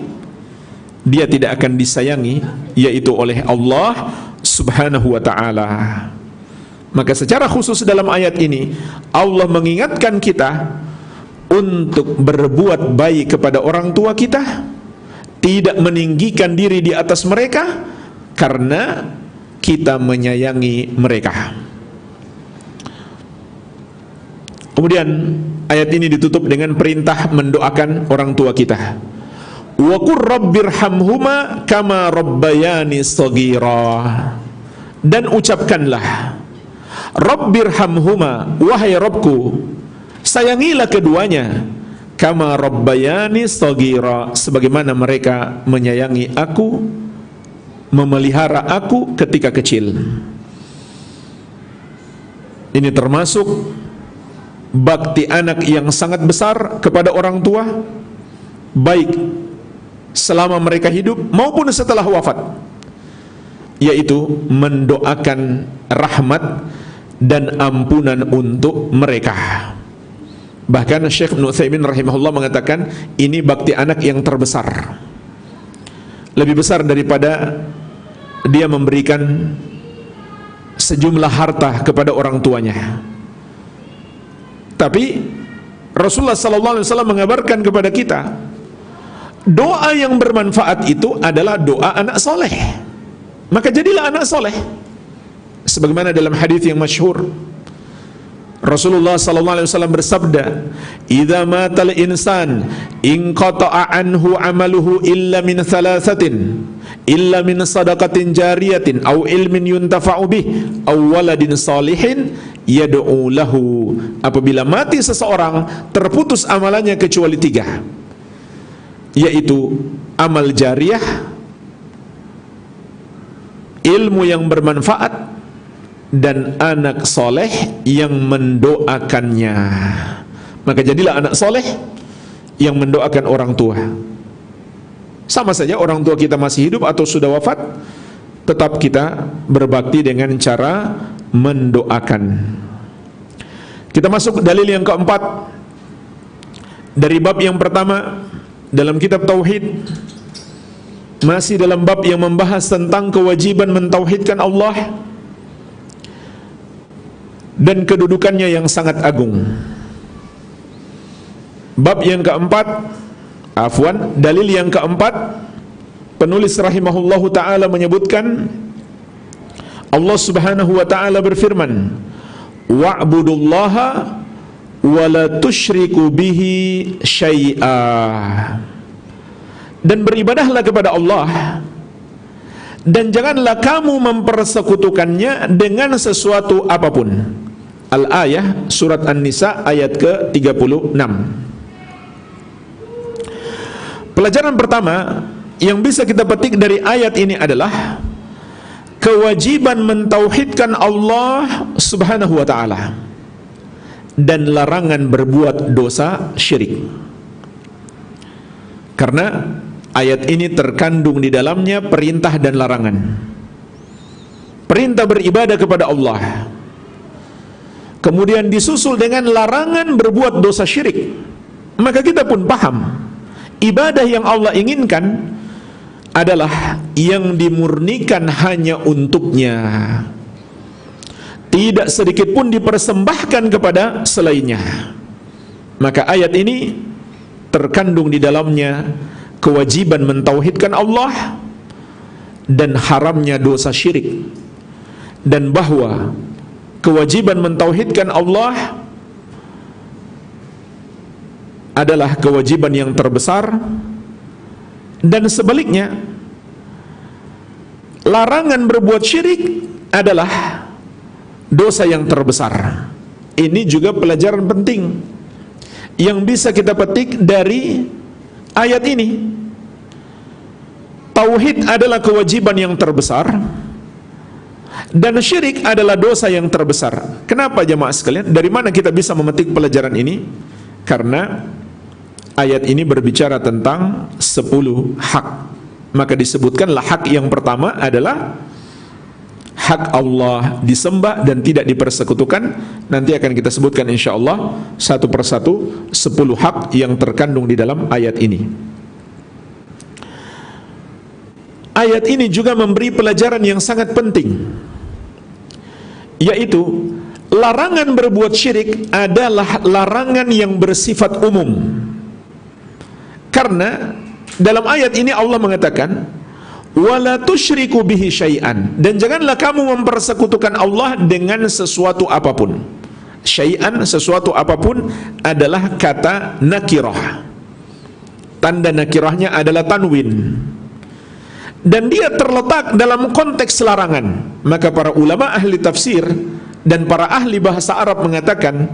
dia tidak akan disayangi, yaitu oleh Allah subhanahu wa ta'ala. Maka secara khusus dalam ayat ini Allah mengingatkan kita untuk berbuat baik kepada orang tua kita, tidak meninggikan diri di atas mereka karena kita menyayangi mereka. Kemudian ayat ini ditutup dengan perintah mendoakan orang tua kita. Wa qur rabbirhamhuma kama rabbayani shaghira, dan ucapkanlah, Rabbirhamhuma, wahai Rabbku, sayangilah keduanya, kama rabbayani shaghira, sebagaimana mereka menyayangi aku, memelihara aku ketika kecil. Ini termasuk bakti anak yang sangat besar kepada orang tua, baik selama mereka hidup maupun setelah wafat, yaitu mendoakan rahmat dan ampunan untuk mereka. Bahkan Syekh Ibnu Utsaimin rahimahullah mengatakan ini bakti anak yang terbesar, lebih besar daripada dia memberikan sejumlah harta kepada orang tuanya. Tapi Rasulullah sallallahu alaihi wasallam mengabarkan kepada kita, doa yang bermanfaat itu adalah doa anak soleh. Maka jadilah anak soleh. Sebagaimana dalam hadis yang masyhur, Rasulullah sallallahu alaihi wasallam bersabda, "Idza matal insan inqata'a anhu 'amaluhu illa min thalathatin, illa min sadaqatin jariyatin aw ilmin yuntafa'u bih aw waladin salihin yad'u lahu." Apabila mati seseorang, terputus amalannya kecuali 3, yaitu amal jariyah, ilmu yang bermanfaat, dan anak soleh yang mendoakannya. Maka jadilah anak soleh yang mendoakan orang tua. Sama saja orang tua kita masih hidup atau sudah wafat, tetap kita berbakti dengan cara mendoakan. Kita masuk dalil yang keempat dari bab yang pertama dalam kitab Tauhid, masih dalam bab yang membahas tentang kewajiban mentauhidkan Allah dan kedudukannya yang sangat agung. Bab yang keempat, dalil yang keempat, penulis rahimahullahu ta'ala menyebutkan Allah subhanahu wa ta'ala berfirman, wa'budullaha wa la tusyriku bihi syai'a, dan beribadahlah kepada Allah dan janganlah kamu mempersekutukannya dengan sesuatu apapun. Al-Ayah, surat An-Nisa ayat ke-36. Pelajaran pertama yang bisa kita petik dari ayat ini adalah kewajiban mentauhidkan Allah subhanahu wa ta'ala dan larangan berbuat dosa syirik. Karena ayat ini terkandung di dalamnya perintah dan larangan. Perintah beribadah kepada Allah, kemudian disusul dengan larangan berbuat dosa syirik. Maka kita pun paham, ibadah yang Allah inginkan adalah yang dimurnikan hanya untuknya, tidak sedikit pun dipersembahkan kepada selainnya. Maka ayat ini terkandung di dalamnya kewajiban mentauhidkan Allah dan haramnya dosa syirik, dan bahwa kewajiban mentauhidkan Allah adalah kewajiban yang terbesar, dan sebaliknya larangan berbuat syirik adalah dosa yang terbesar. Ini juga pelajaran penting yang bisa kita petik dari ayat ini. Tauhid adalah kewajiban yang terbesar dan syirik adalah dosa yang terbesar. Kenapa jemaah sekalian? Dari mana kita bisa memetik pelajaran ini? Karena ayat ini berbicara tentang 10 hak. Maka disebutkanlah hak yang pertama adalah hak Allah disembah dan tidak dipersekutukan. Nanti akan kita sebutkan insyaallah satu persatu 10 hak yang terkandung di dalam ayat ini. Ayat ini juga memberi pelajaran yang sangat penting, yaitu larangan berbuat syirik adalah larangan yang bersifat umum. Karena dalam ayat ini Allah mengatakan wala tusyriku bihi syai'an, dan janganlah kamu mempersekutukan Allah dengan sesuatu apapun. Syai'an, sesuatu apapun, adalah kata nakirah. Tanda nakirahnya adalah tanwin, dan dia terletak dalam konteks larangan. Maka para ulama ahli tafsir dan para ahli bahasa Arab mengatakan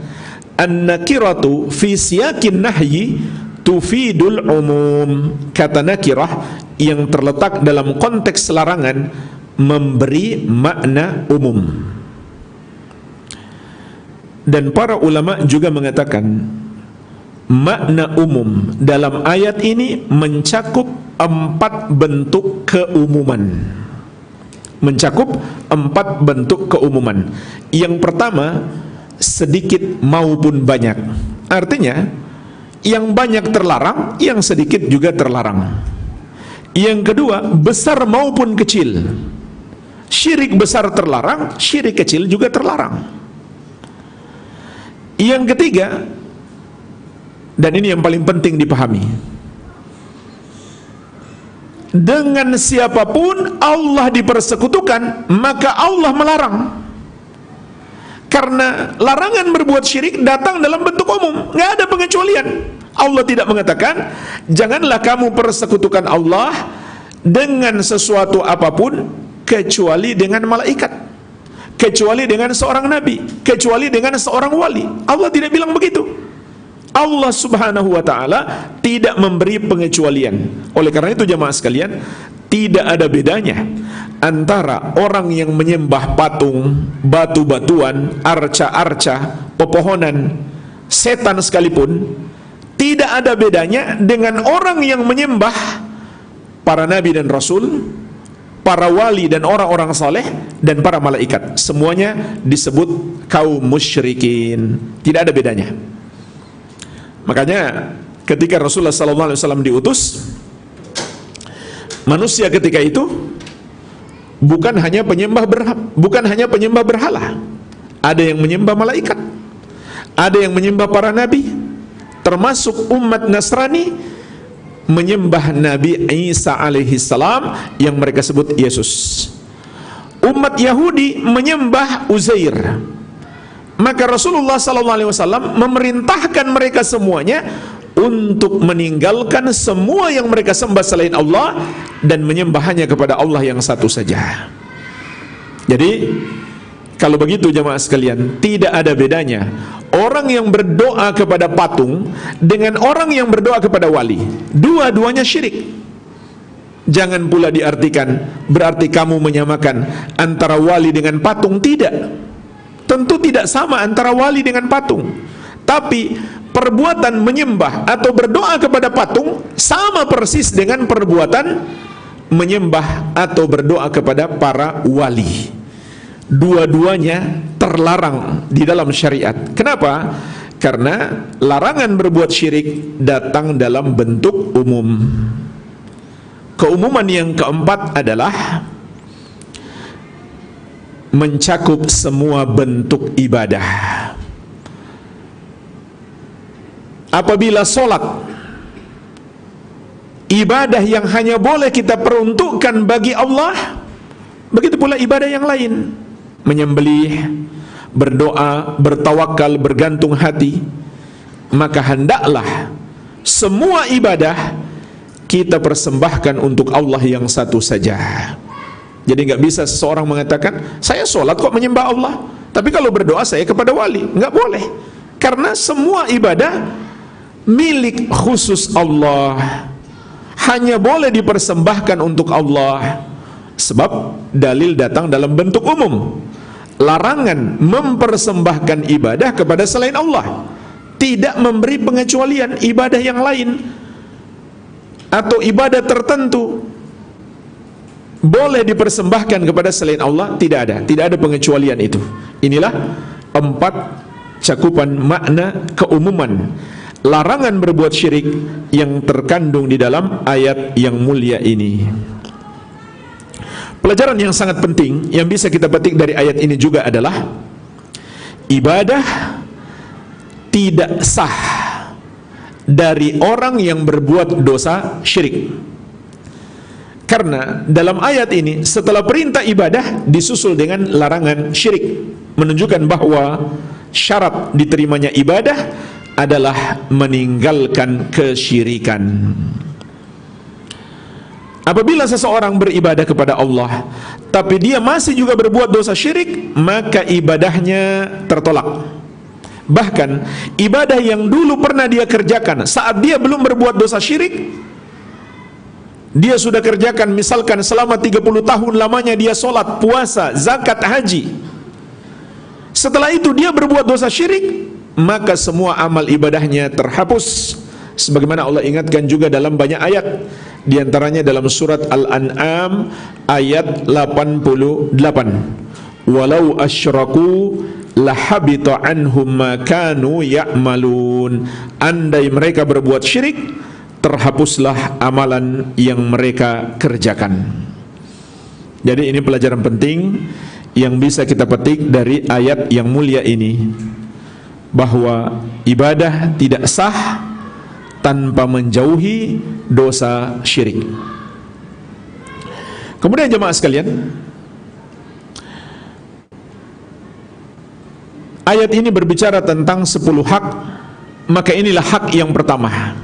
an-nakiratu fi siyakin nahyi tufidul umum. Kata nakirah yang terletak dalam konteks larangan memberi makna umum. Dan para ulama juga mengatakan makna umum dalam ayat ini mencakup 4 bentuk keumuman. Mencakup 4 bentuk keumuman. Yang pertama, sedikit maupun banyak. Artinya yang banyak terlarang, yang sedikit juga terlarang. Yang kedua, besar maupun kecil. Syirik besar terlarang, syirik kecil juga terlarang. Yang ketiga, dan ini yang paling penting dipahami, dengan siapapun Allah dipersekutukan, maka Allah melarang. Karena larangan berbuat syirik datang dalam bentuk umum, nggak ada pengecualian. Allah tidak mengatakan janganlah kamu persekutukan Allah dengan sesuatu apapun kecuali dengan malaikat, kecuali dengan seorang nabi, kecuali dengan seorang wali. Allah tidak bilang begitu. Allah subhanahu wa ta'ala tidak memberi pengecualian. Oleh karena itu jemaah sekalian, tidak ada bedanya antara orang yang menyembah patung, batu-batuan, arca-arca, pepohonan, setan sekalipun. Tidak ada bedanya dengan orang yang menyembah para nabi dan rasul, para wali dan orang-orang saleh dan para malaikat. Semuanya disebut kaum musyrikin. Tidak ada bedanya. Makanya ketika Rasulullah SAW diutus, manusia ketika itu bukan hanya penyembah berhala. Ada yang menyembah malaikat, ada yang menyembah para nabi, termasuk umat Nasrani menyembah Nabi Isa alaihi salam yang mereka sebut Yesus. Umat Yahudi menyembah Uzair. Maka Rasulullah SAW memerintahkan mereka semuanya untuk meninggalkan semua yang mereka sembah selain Allah dan menyembah hanya kepada Allah yang satu saja. Jadi kalau begitu jamaah sekalian, tidak ada bedanya orang yang berdoa kepada patung dengan orang yang berdoa kepada wali. Dua-duanya syirik. Jangan pula diartikan berarti kamu menyamakan antara wali dengan patung. Tidak. Tentu tidak sama antara wali dengan patung. Tapi perbuatan menyembah atau berdoa kepada patung sama persis dengan perbuatan menyembah atau berdoa kepada para wali. Dua-duanya terlarang di dalam syariat. Kenapa? Karena larangan berbuat syirik datang dalam bentuk umum. Keumuman yang keempat adalah mencakup semua bentuk ibadah. Apabila solat, ibadah yang hanya boleh kita peruntukkan bagi Allah, begitu pula ibadah yang lain. Menyembelih, berdoa, bertawakal, bergantung hati, maka hendaklah semua ibadah kita persembahkan untuk Allah yang satu saja. Jadi nggak bisa seseorang mengatakan saya sholat kok menyembah Allah, tapi kalau berdoa saya kepada wali. Nggak boleh, karena semua ibadah milik khusus Allah, hanya boleh dipersembahkan untuk Allah. Sebab dalil datang dalam bentuk umum. Larangan mempersembahkan ibadah kepada selain Allah, tidak memberi pengecualian ibadah yang lain atau ibadah tertentu boleh dipersembahkan kepada selain Allah. Tidak ada pengecualian itu. Inilah 4 cakupan makna keumuman larangan berbuat syirik yang terkandung di dalam ayat yang mulia ini. Pelajaran yang sangat penting yang bisa kita petik dari ayat ini juga adalah ibadah tidak sah dari orang yang berbuat dosa syirik. Karena dalam ayat ini setelah perintah ibadah disusul dengan larangan syirik, menunjukkan bahwa syarat diterimanya ibadah adalah meninggalkan kesyirikan. Apabila seseorang beribadah kepada Allah tapi dia masih juga berbuat dosa syirik, maka ibadahnya tertolak. Bahkan ibadah yang dulu pernah dia kerjakan saat dia belum berbuat dosa syirik, dia sudah kerjakan misalkan selama 30 tahun lamanya dia sholat, puasa, zakat, haji. Setelah itu dia berbuat dosa syirik, maka semua amal ibadahnya terhapus. Sebagaimana Allah ingatkan juga dalam banyak ayat, di antaranya dalam surat Al-An'am ayat 88. Walau asyraku lahabita anhum ma kanu ya'malun. Andai mereka berbuat syirik, terhapuslah amalan yang mereka kerjakan. Jadi ini pelajaran penting yang bisa kita petik dari ayat yang mulia ini, bahwa ibadah tidak sah tanpa menjauhi dosa syirik. Kemudian jemaah sekalian, ayat ini berbicara tentang 10 hak. Maka inilah hak yang pertama,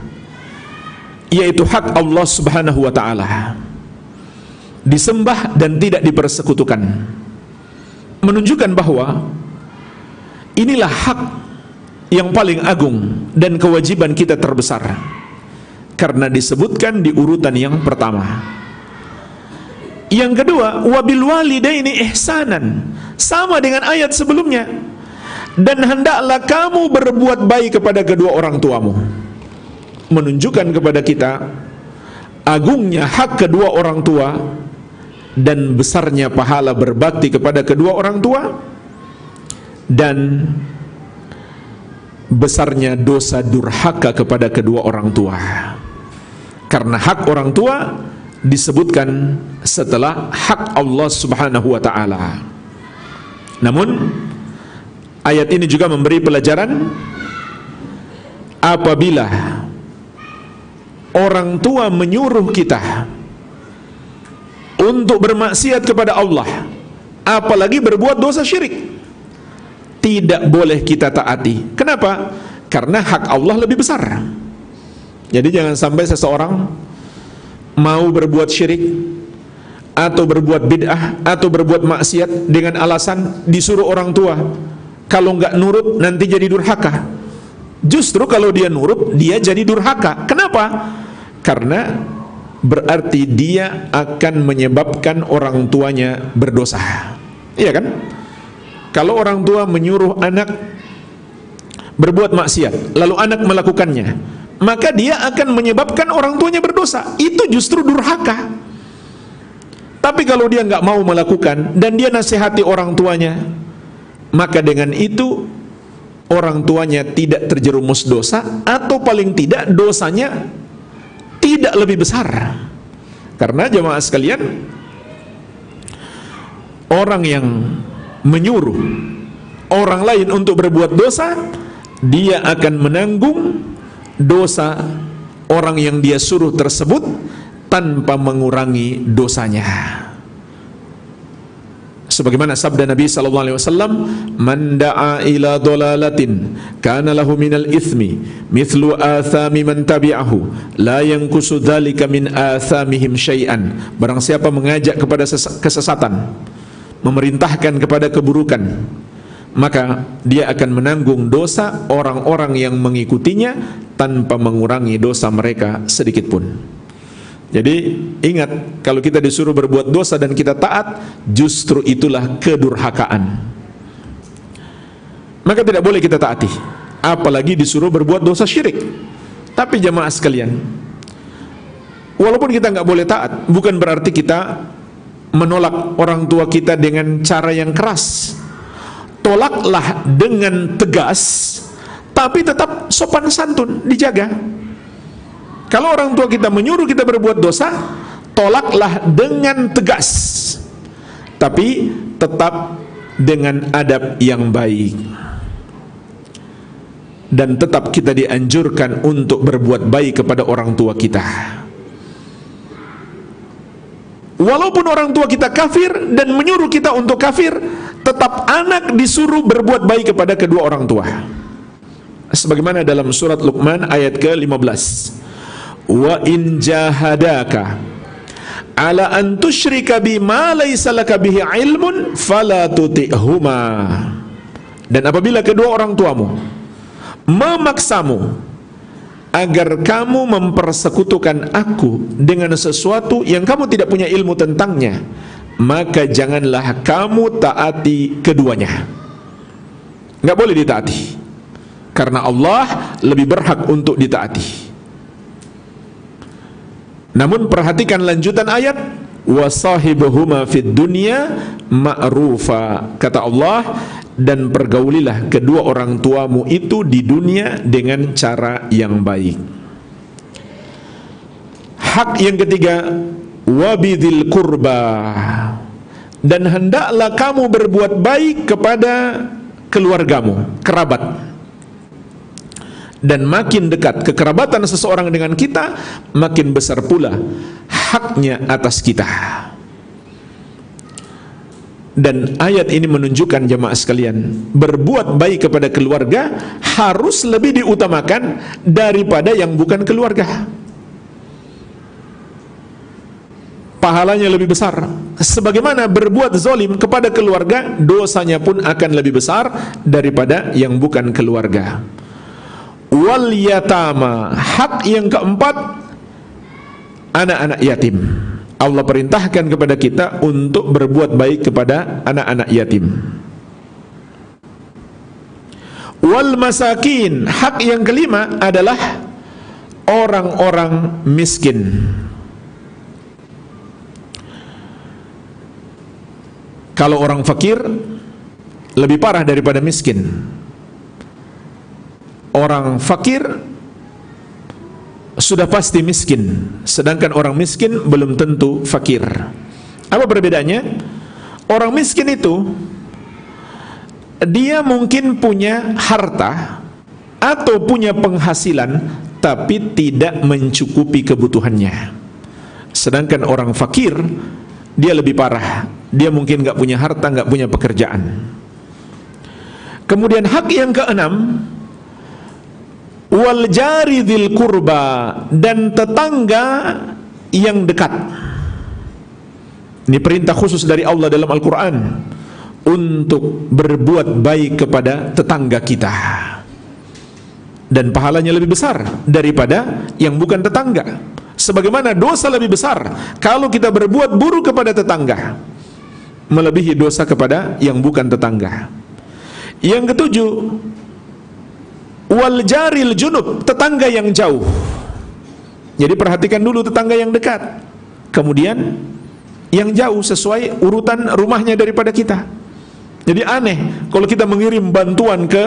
yaitu hak Allah Subhanahu wa ta'ala, disembah dan tidak dipersekutukan. Menunjukkan bahwa inilah hak yang paling agung dan kewajiban kita terbesar, karena disebutkan di urutan yang pertama. Yang kedua, wabil walidaini ihsanan, sama dengan ayat sebelumnya. Dan hendaklah kamu berbuat baik kepada kedua orang tuamu. Menunjukkan kepada kita agungnya hak kedua orang tua dan besarnya pahala berbakti kepada kedua orang tua, dan besarnya dosa durhaka kepada kedua orang tua. Karena hak orang tua disebutkan setelah hak Allah Subhanahu wa ta'ala. Namun ayat ini juga memberi pelajaran, apabila orang tua menyuruh kita untuk bermaksiat kepada Allah, apalagi berbuat dosa syirik, tidak boleh kita taati. Kenapa? Karena hak Allah lebih besar. Jadi jangan sampai seseorang mau berbuat syirik atau berbuat bid'ah atau berbuat maksiat dengan alasan disuruh orang tua, kalau nggak nurut nanti jadi durhaka. Justru kalau dia nurut, dia jadi durhaka. Kenapa? Karena berarti dia akan menyebabkan orang tuanya berdosa. Iya kan? Kalau orang tua menyuruh anak berbuat maksiat, lalu anak melakukannya, maka dia akan menyebabkan orang tuanya berdosa. Itu justru durhaka. Tapi kalau dia nggak mau melakukan dan dia nasihati orang tuanya, maka dengan itu orang tuanya tidak terjerumus dosa, atau paling tidak dosanya tidak lebih besar. Karena jemaah sekalian, orang yang menyuruh orang lain untuk berbuat dosa, dia akan menanggung dosa orang yang dia suruh tersebut tanpa mengurangi dosanya. Sebagaimana sabda Nabi sallallahu alaihi wasallam, "Man da'a ila dhalalatin kana lahu minal ithmi mithlu athami man tabi'ahu la yanqusu dzalika min athamihim syai'an." Barang siapa mengajak kepada kesesatan, memerintahkan kepada keburukan, maka dia akan menanggung dosa orang-orang yang mengikutinya tanpa mengurangi dosa mereka sedikit pun. Jadi ingat, kalau kita disuruh berbuat dosa dan kita taat, justru itulah kedurhakaan. Maka tidak boleh kita taati, apalagi disuruh berbuat dosa syirik. Tapi jamaah sekalian, walaupun kita nggak boleh taat, bukan berarti kita menolak orang tua kita dengan cara yang keras. Tolaklah dengan tegas, tapi tetap sopan santun, dijaga. Kalau orang tua kita menyuruh kita berbuat dosa, tolaklah dengan tegas, tapi tetap dengan adab yang baik. Dan tetap kita dianjurkan untuk berbuat baik kepada orang tua kita. Walaupun orang tua kita kafir dan menyuruh kita untuk kafir, tetap anak disuruh berbuat baik kepada kedua orang tua. Sebagaimana dalam surat Luqman ayat ke-15. Wa in jahadaka ala an tusyrika bima laysa laka bihi ilmun fala tuti'huma. Dan apabila kedua orang tuamu memaksamu agar kamu mempersekutukan aku dengan sesuatu yang kamu tidak punya ilmu tentangnya, maka janganlah kamu taati keduanya. Nggak boleh ditaati, karena Allah lebih berhak untuk ditaati. Namun perhatikan lanjutan ayat, wasahibuhuma fid dunya ma'rufa. Kata Allah, dan pergaulilah kedua orang tuamu itu di dunia dengan cara yang baik. Hak yang ketiga, wabidil kurba. Dan hendaklah kamu berbuat baik kepada keluargamu, kerabat. Dan makin dekat kekerabatan seseorang dengan kita, makin besar pula haknya atas kita. Dan ayat ini menunjukkan jemaah sekalian, berbuat baik kepada keluarga harus lebih diutamakan daripada yang bukan keluarga. Pahalanya lebih besar. Sebagaimana berbuat zalim kepada keluarga, dosanya pun akan lebih besar daripada yang bukan keluarga. Wal yatama, hak yang keempat, anak-anak yatim. Allah perintahkan kepada kita untuk berbuat baik kepada anak-anak yatim. Wal masakin, hak yang kelima adalah orang-orang miskin. Kalau orang fakir lebih parah daripada miskin. Orang fakir sudah pasti miskin, sedangkan orang miskin belum tentu fakir. Apa perbedaannya? Orang miskin itu dia mungkin punya harta atau punya penghasilan tapi tidak mencukupi kebutuhannya. Sedangkan orang fakir dia lebih parah. Dia mungkin gak punya harta, gak punya pekerjaan. Kemudian hak yang keenam, wal jari dzil qurba, dan tetangga yang dekat. Ini perintah khusus dari Allah dalam Al-Quran untuk berbuat baik kepada tetangga kita, dan pahalanya lebih besar daripada yang bukan tetangga. Sebagaimana dosa lebih besar kalau kita berbuat buruk kepada tetangga, melebihi dosa kepada yang bukan tetangga. Yang ketujuh, wal jaril junub, tetangga yang jauh. Jadi perhatikan dulu tetangga yang dekat, kemudian yang jauh sesuai urutan rumahnya daripada kita. Jadi aneh kalau kita mengirim bantuan ke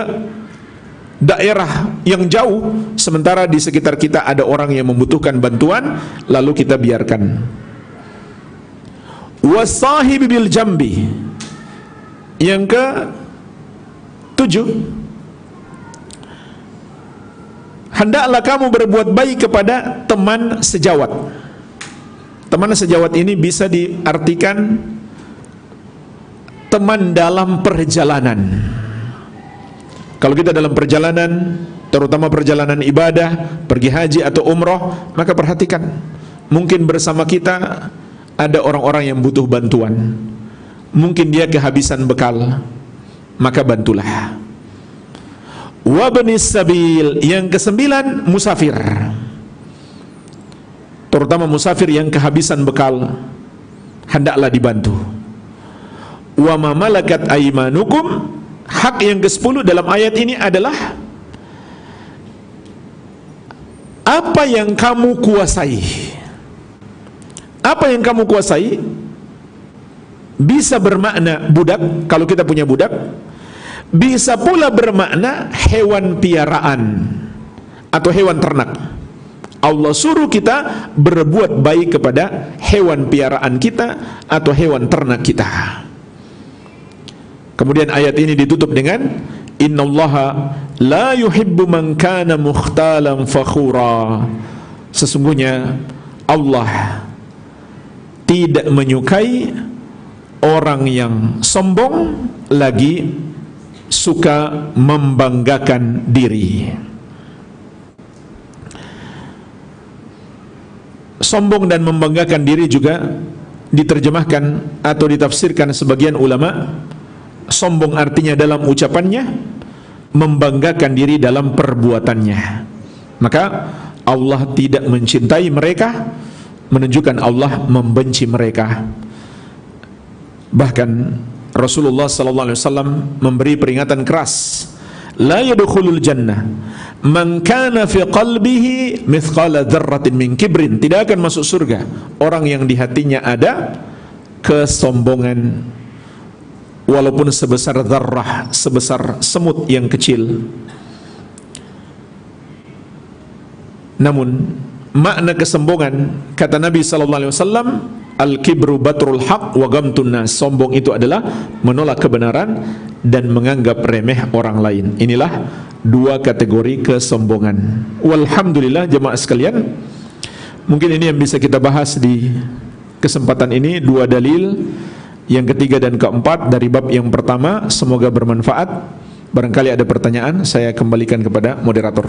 daerah yang jauh, sementara di sekitar kita ada orang yang membutuhkan bantuan, lalu kita biarkan. Wasahibi bil jambi. Yang ke 7, hendaklah kamu berbuat baik kepada teman sejawat. Teman sejawat ini bisa diartikan teman dalam perjalanan. Kalau kita dalam perjalanan, terutama perjalanan ibadah, pergi haji atau umroh, maka perhatikan, mungkin bersama kita ada orang-orang yang butuh bantuan. Mungkin dia kehabisan bekal, maka bantulah. Wabnis sabil, yang ke-9, musafir. Terutama musafir yang kehabisan bekal, hendaklah dibantu. Wa ma malakat aymanukum, hak yang ke-10 dalam ayat ini adalah apa yang kamu kuasai. Apa yang kamu kuasai bisa bermakna budak, kalau kita punya budak. Bisa pula bermakna hewan piaraan atau hewan ternak. Allah suruh kita berbuat baik kepada hewan piaraan kita atau hewan ternak kita. Kemudian ayat ini ditutup dengan innallaha la yuhibbu man kana mukhtalan fakhura. Sesungguhnya Allah tidak menyukai orang yang sombong lagi suka membanggakan diri. Sombong dan membanggakan diri juga diterjemahkan atau ditafsirkan sebagian ulama. Sombong artinya dalam ucapannya, membanggakan diri dalam perbuatannya. Maka Allah tidak mencintai mereka, menunjukkan Allah membenci mereka. Bahkan Rasulullah sallallahu alaihi wasallam memberi peringatan keras, la yadkhulul jannah man kana fi qalbihi mithqala dzarratin min kibrin. Tidak akan masuk surga orang yang di hatinya ada kesombongan walaupun sebesar dzarrah, sebesar semut yang kecil. Namun makna kesombongan, kata Nabi sallallahu alaihi wasallam, al-kibru batrul haq wa gamtun nas. Sombong itu adalah menolak kebenaran dan menganggap remeh orang lain. Inilah dua kategori kesombongan. Walhamdulillah jemaah sekalian, mungkin ini yang bisa kita bahas di kesempatan ini, dua dalil yang ketiga dan keempat dari bab yang pertama. Semoga bermanfaat. Barangkali ada pertanyaan, saya kembalikan kepada moderator.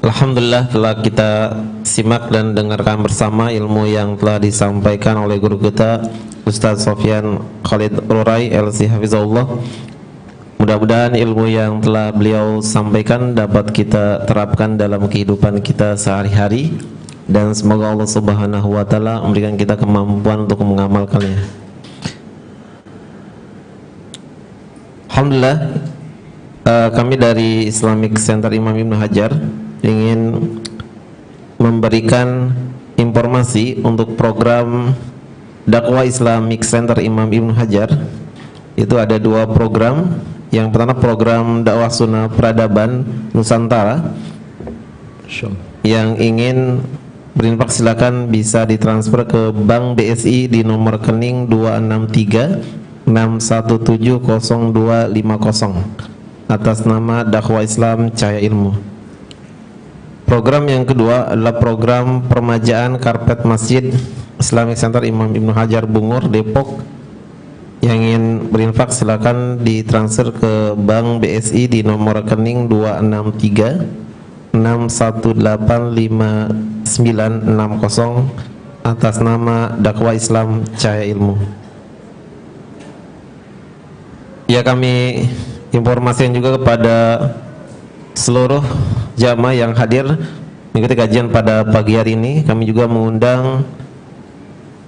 Alhamdulillah telah kita simak dan dengarkan bersama ilmu yang telah disampaikan oleh guru kita Ustaz Sofyan Khalid Rurai LC Hafizahullah. Mudah-mudahan ilmu yang telah beliau sampaikan dapat kita terapkan dalam kehidupan kita sehari-hari, dan semoga Allah Subhanahu wa taala memberikan kita kemampuan untuk mengamalkannya. Alhamdulillah, Kami dari Islamic Center Imam Ibnu Hajar ingin memberikan informasi untuk program dakwah Islamic Center Imam Ibnu Hajar. Itu ada 2 program. Yang pertama program dakwah sunnah peradaban Nusantara. Yang ingin berinfak silakan bisa ditransfer ke Bank BSI di nomor rekening 263 6170250 atas nama Dakwah Islam Cahaya Ilmu. Program yang kedua adalah program permajaan karpet Masjid Islamic Center Imam Ibnu Hajar Bungur Depok. Yang ingin berinfak silakan ditransfer ke Bank BSI di nomor rekening 263 6185960 atas nama Dakwah Islam Cahaya Ilmu. Ya, kami informasikan juga kepada seluruh jamaah yang hadir mengikuti kajian pada pagi hari ini. Kami juga mengundang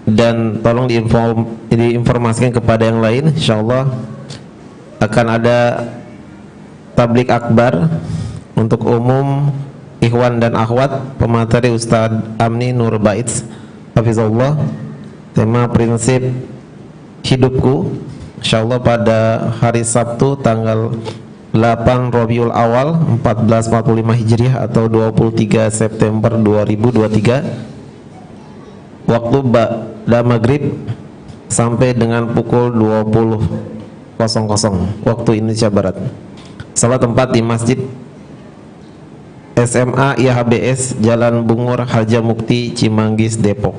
dan tolong diinformasikan kepada yang lain, insyaallah akan ada tablik akbar untuk umum ikhwan dan akhwat, pemateri Ustadz Amni Nur Baitz hafizallah, tema prinsip hidupku, insyaallah pada hari Sabtu tanggal 8 Rabiul Awal 1445 Hijriah atau 23 September 2023, waktu ba'da maghrib sampai dengan pukul 20.00 waktu Indonesia Barat. Salat tempat di Masjid SMA IHBS Jalan Bungur Harjamukti Cimanggis Depok.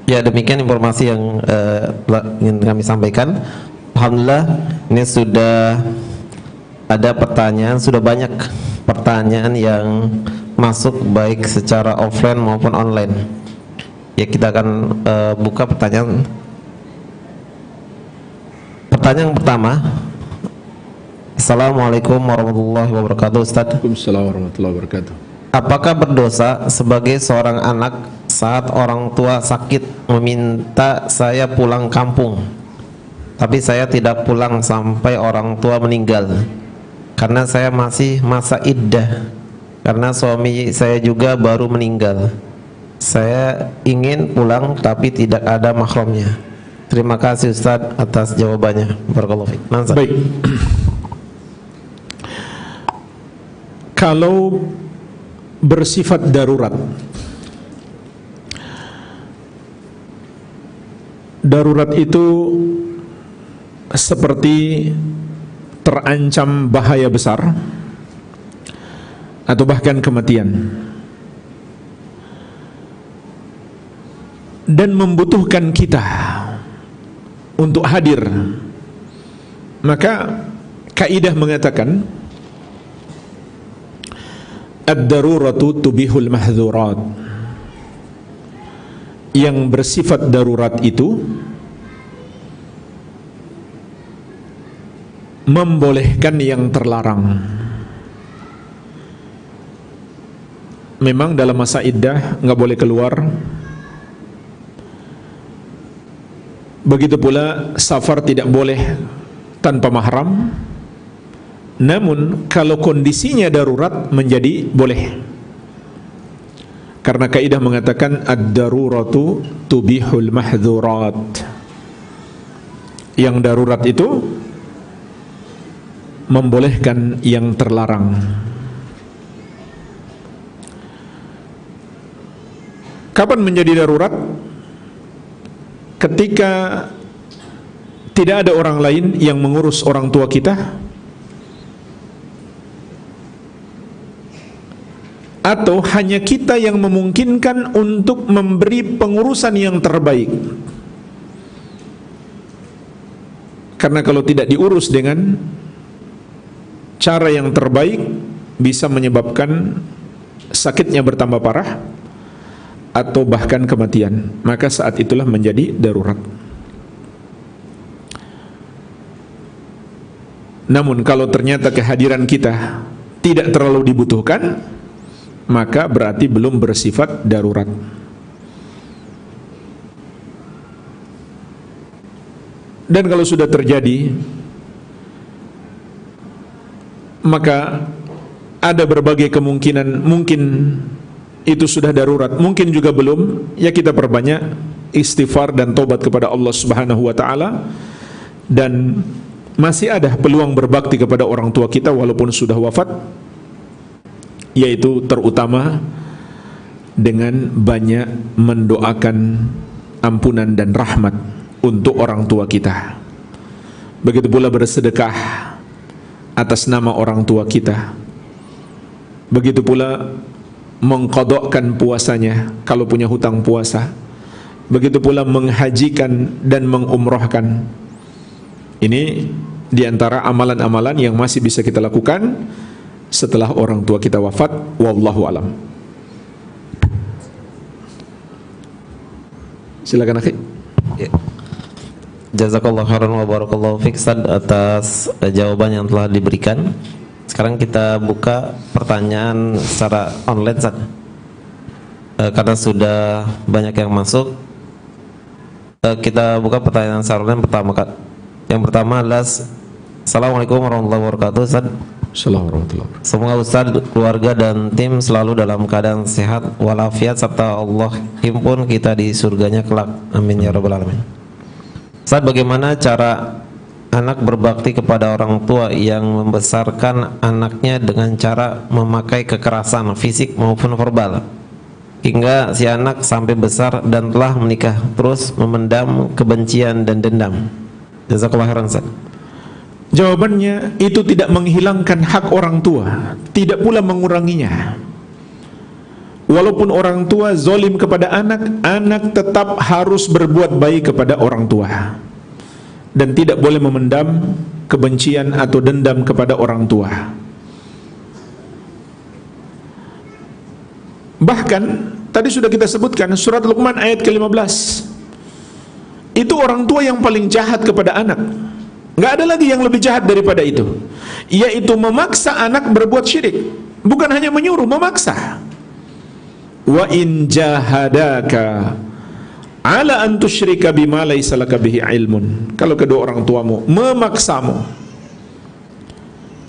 Ya, demikian informasi yang ingin kami sampaikan. Alhamdulillah ini sudah ada pertanyaan, sudah banyak pertanyaan yang masuk baik secara offline maupun online. Ya, kita akan buka pertanyaan. Pertanyaan pertama. Assalamualaikum warahmatullahi wabarakatuh, Ustaz. Waalaikumsalam warahmatullahi wabarakatuh. Apakah berdosa sebagai seorang anak saat orang tua sakit meminta saya pulang kampung, tapi saya tidak pulang sampai orang tua meninggal karena saya masih masa iddah, karena suami saya juga baru meninggal. Saya ingin pulang tapi tidak ada mahramnya. Terima kasih Ustaz atas jawabannya. Barakallahu fiik. Baik. Kalau bersifat darurat, darurat itu seperti terancam bahaya besar atau bahkan kematian, dan membutuhkan kita untuk hadir, maka kaidah mengatakan ad-daruratu tubihul mahdzurat. Yang bersifat darurat itu membolehkan yang terlarang. Memang dalam masa iddah nggak boleh keluar. Begitu pula safar tidak boleh tanpa mahram. Namun kalau kondisinya darurat menjadi boleh, karena kaidah mengatakan ad-daruratu tubihul mahdzurat. Yang darurat itu membolehkan yang terlarang. Kapan menjadi darurat? Ketika tidak ada orang lain yang mengurus orang tua kita, atau hanya kita yang memungkinkan untuk memberi pengurusan yang terbaik. Karena kalau tidak diurus dengan cara yang terbaik bisa menyebabkan sakitnya bertambah parah atau bahkan kematian. Maka saat itulah menjadi darurat. Namun kalau ternyata kehadiran kita tidak terlalu dibutuhkan, maka berarti belum bersifat darurat. Dan kalau sudah terjadi maka ada berbagai kemungkinan, mungkin itu sudah darurat, mungkin juga belum. Ya kita perbanyak istighfar dan taubat kepada Allah Subhanahu wa taala, dan masih ada peluang berbakti kepada orang tua kita walaupun sudah wafat, yaitu terutama dengan banyak mendoakan ampunan dan rahmat untuk orang tua kita. Begitu pula bersedekah atas nama orang tua kita. Begitu pula mengqadhakan puasanya kalau punya hutang puasa. Begitu pula menghajikan dan mengumrahkan. Ini diantara amalan-amalan yang masih bisa kita lakukan setelah orang tua kita wafat. Wallahu alam. Silakan akhi. Ya. Jazakallahu khairan wa barakallahu fiik Ustaz atas jawaban yang telah diberikan. Sekarang kita buka pertanyaan secara online Ustaz. Karena sudah banyak yang masuk, kita buka pertanyaan secara online pertama. Yang pertama adalah Assalamualaikum warahmatullahi wabarakatuh Ustaz. Assalamualaikum. Semoga Ustaz, keluarga dan tim selalu dalam keadaan sehat walafiat serta Allah himpun kita di surganya kelak. Amin ya rabbal alamin. Ustaz, bagaimana cara anak berbakti kepada orang tua yang membesarkan anaknya dengan cara memakai kekerasan fisik maupun verbal hingga si anak sampai besar dan telah menikah terus memendam kebencian dan dendam? Jazakallahu khairan Ustaz. Jawabannya, itu tidak menghilangkan hak orang tua, tidak pula menguranginya. Walaupun orang tua zalim kepada anak, anak tetap harus berbuat baik kepada orang tua dan tidak boleh memendam kebencian atau dendam kepada orang tua. Bahkan tadi sudah kita sebutkan surat Luqman ayat ke-15. Itu orang tua yang paling jahat kepada anak. Nggak ada lagi yang lebih jahat daripada itu, yaitu memaksa anak berbuat syirik. Bukan hanya menyuruh, memaksa. Wa in jahadaka ala an tusyrika bima laysa laka bihi ilmun. Kalau kedua orang tuamu memaksamu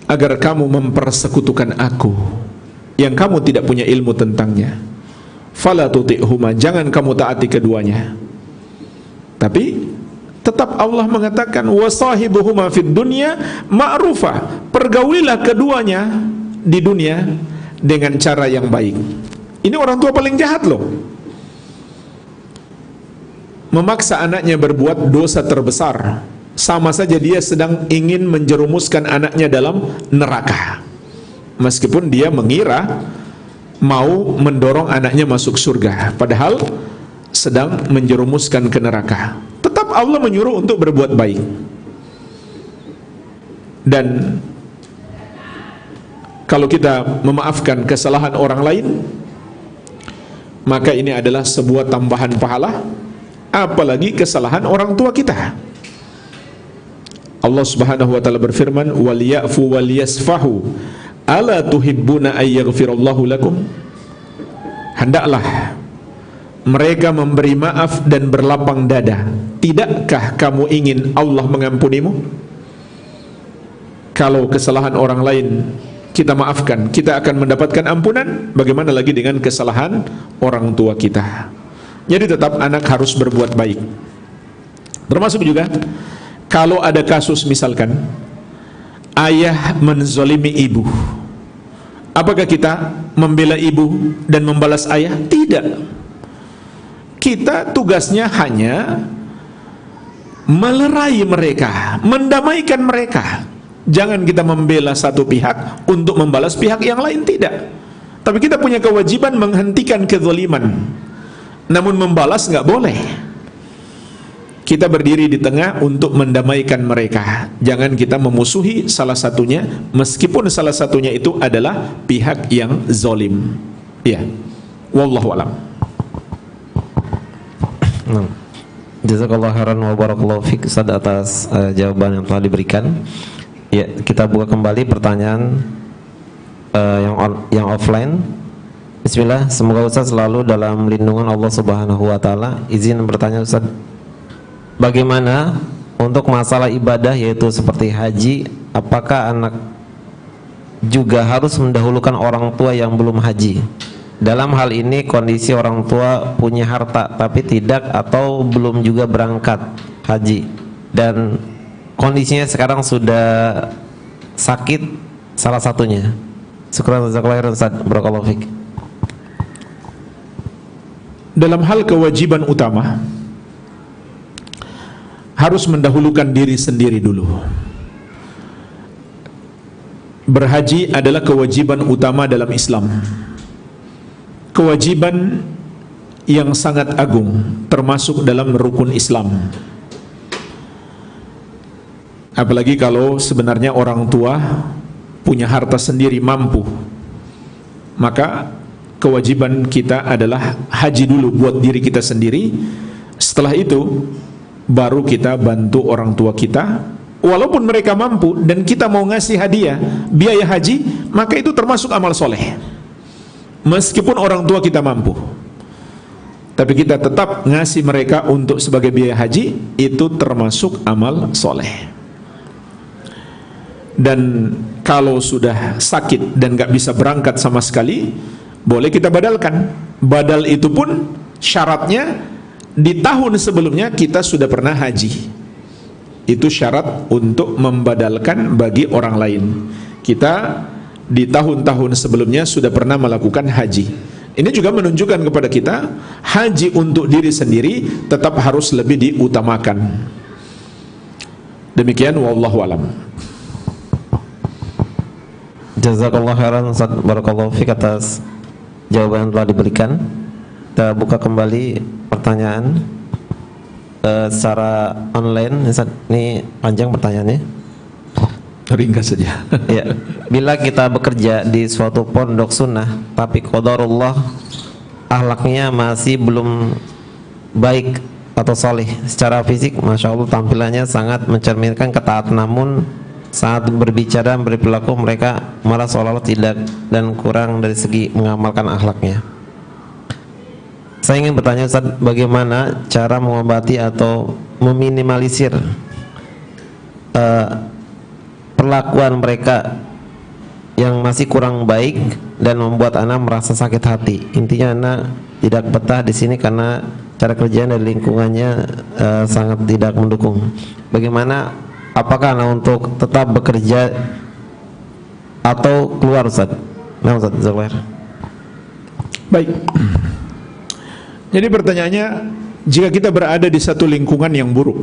agar kamu mempersekutukan aku yang kamu tidak punya ilmu tentangnya, fala tuti'huma, jangan kamu taati keduanya. Tapi tetap Allah mengatakan wasahibuhuma fid dunya ma'rufa, pergaulilah keduanya di dunia dengan cara yang baik. Ini orang tua paling jahat loh, memaksa anaknya berbuat dosa terbesar, sama saja dia sedang ingin menjerumuskan anaknya dalam neraka, meskipun dia mengira mau mendorong anaknya masuk surga, padahal sedang menjerumuskan ke neraka. Tetap Allah menyuruh untuk berbuat baik. Dan kalau kita memaafkan kesalahan orang lain, maka ini adalah sebuah tambahan pahala, apalagi kesalahan orang tua kita. Allah Subhanahu wa taala berfirman, "Wal ya'fu wal yasfahu, ala tuhibbuna ay yaghfirallahu lakum?" Hendaklah mereka memberi maaf dan berlapang dada. Tidakkah kamu ingin Allah mengampunimu? Kalau kesalahan orang lain kita maafkan, kita akan mendapatkan ampunan. Bagaimana lagi dengan kesalahan orang tua kita? Jadi tetap anak harus berbuat baik. Termasuk juga kalau ada kasus misalkan ayah menzalimi ibu, apakah kita membela ibu dan membalas ayah? Tidak. Kita tugasnya hanya melerai mereka, mendamaikan mereka. Jangan kita membela satu pihak untuk membalas pihak yang lain, tidak. Tapi kita punya kewajiban menghentikan kezaliman, namun membalas nggak boleh. Kita berdiri di tengah untuk mendamaikan mereka. Jangan kita memusuhi salah satunya, meskipun salah satunya itu adalah pihak yang zalim. Ya, wallahu a'lam. Jazakallahu khairan wa barakallahu fiik Ustaz atas jawaban yang telah diberikan. Ya, kita buka kembali pertanyaan yang offline. Bismillah, semoga Ustaz selalu dalam lindungan Allah Subhanahu wa taala. Izin bertanya Ustaz, bagaimana untuk masalah ibadah yaitu seperti haji, apakah anak juga harus mendahulukan orang tua yang belum haji. Dalam hal ini kondisi orang tua punya harta tapi tidak atau belum juga berangkat haji, dan kondisinya sekarang sudah sakit salah satunya. Syukran jazakallahu khairan Ustaz, barakallahu fik. Dalam hal kewajiban utama harus mendahulukan diri sendiri dulu. Berhaji adalah kewajiban utama dalam Islam, kewajiban yang sangat agung, termasuk dalam rukun Islam. Apalagi kalau sebenarnya orang tua punya harta sendiri, mampu, maka kewajiban kita adalah haji dulu buat diri kita sendiri. Setelah itu baru kita bantu orang tua kita, walaupun mereka mampu dan kita mau ngasih hadiah biaya haji, maka itu termasuk amal soleh. Meskipun orang tua kita mampu, tapi kita tetap ngasih mereka untuk sebagai biaya haji, itu termasuk amal soleh. Dan kalau sudah sakit dan gak bisa berangkat sama sekali, boleh kita badalkan. Badal itu pun syaratnya di tahun sebelumnya kita sudah pernah haji. Itu syarat untuk membadalkan bagi orang lain. Kita di tahun-tahun sebelumnya sudah pernah melakukan haji. Ini juga menunjukkan kepada kita, haji untuk diri sendiri tetap harus lebih diutamakan. Demikian, wallahu alam. Jazakallahu khairan Ustaz, barakallahu fik atas jawaban yang telah diberikan. Kita buka kembali pertanyaan secara online. Ustaz, ini panjang pertanyaannya. Ringkas saja. Ya, bila kita bekerja di suatu pondok sunnah tapi qadarullah akhlaknya masih belum baik atau saleh, secara fisik masya Allah tampilannya sangat mencerminkan ketaatan, namun saat berbicara berperilaku mereka malah seolah-olah tidak dan kurang dari segi mengamalkan akhlaknya. Saya ingin bertanya Ustaz, bagaimana cara mengobati atau meminimalisir perlakuan mereka yang masih kurang baik dan membuat anak merasa sakit hati. Intinya anak tidak betah di sini karena cara kerjaan dan lingkungannya sangat tidak mendukung. Bagaimana, apakah anak untuk tetap bekerja atau keluar Ustaz? Nah Ustaz, baik. Jadi pertanyaannya, jika kita berada di satu lingkungan yang buruk,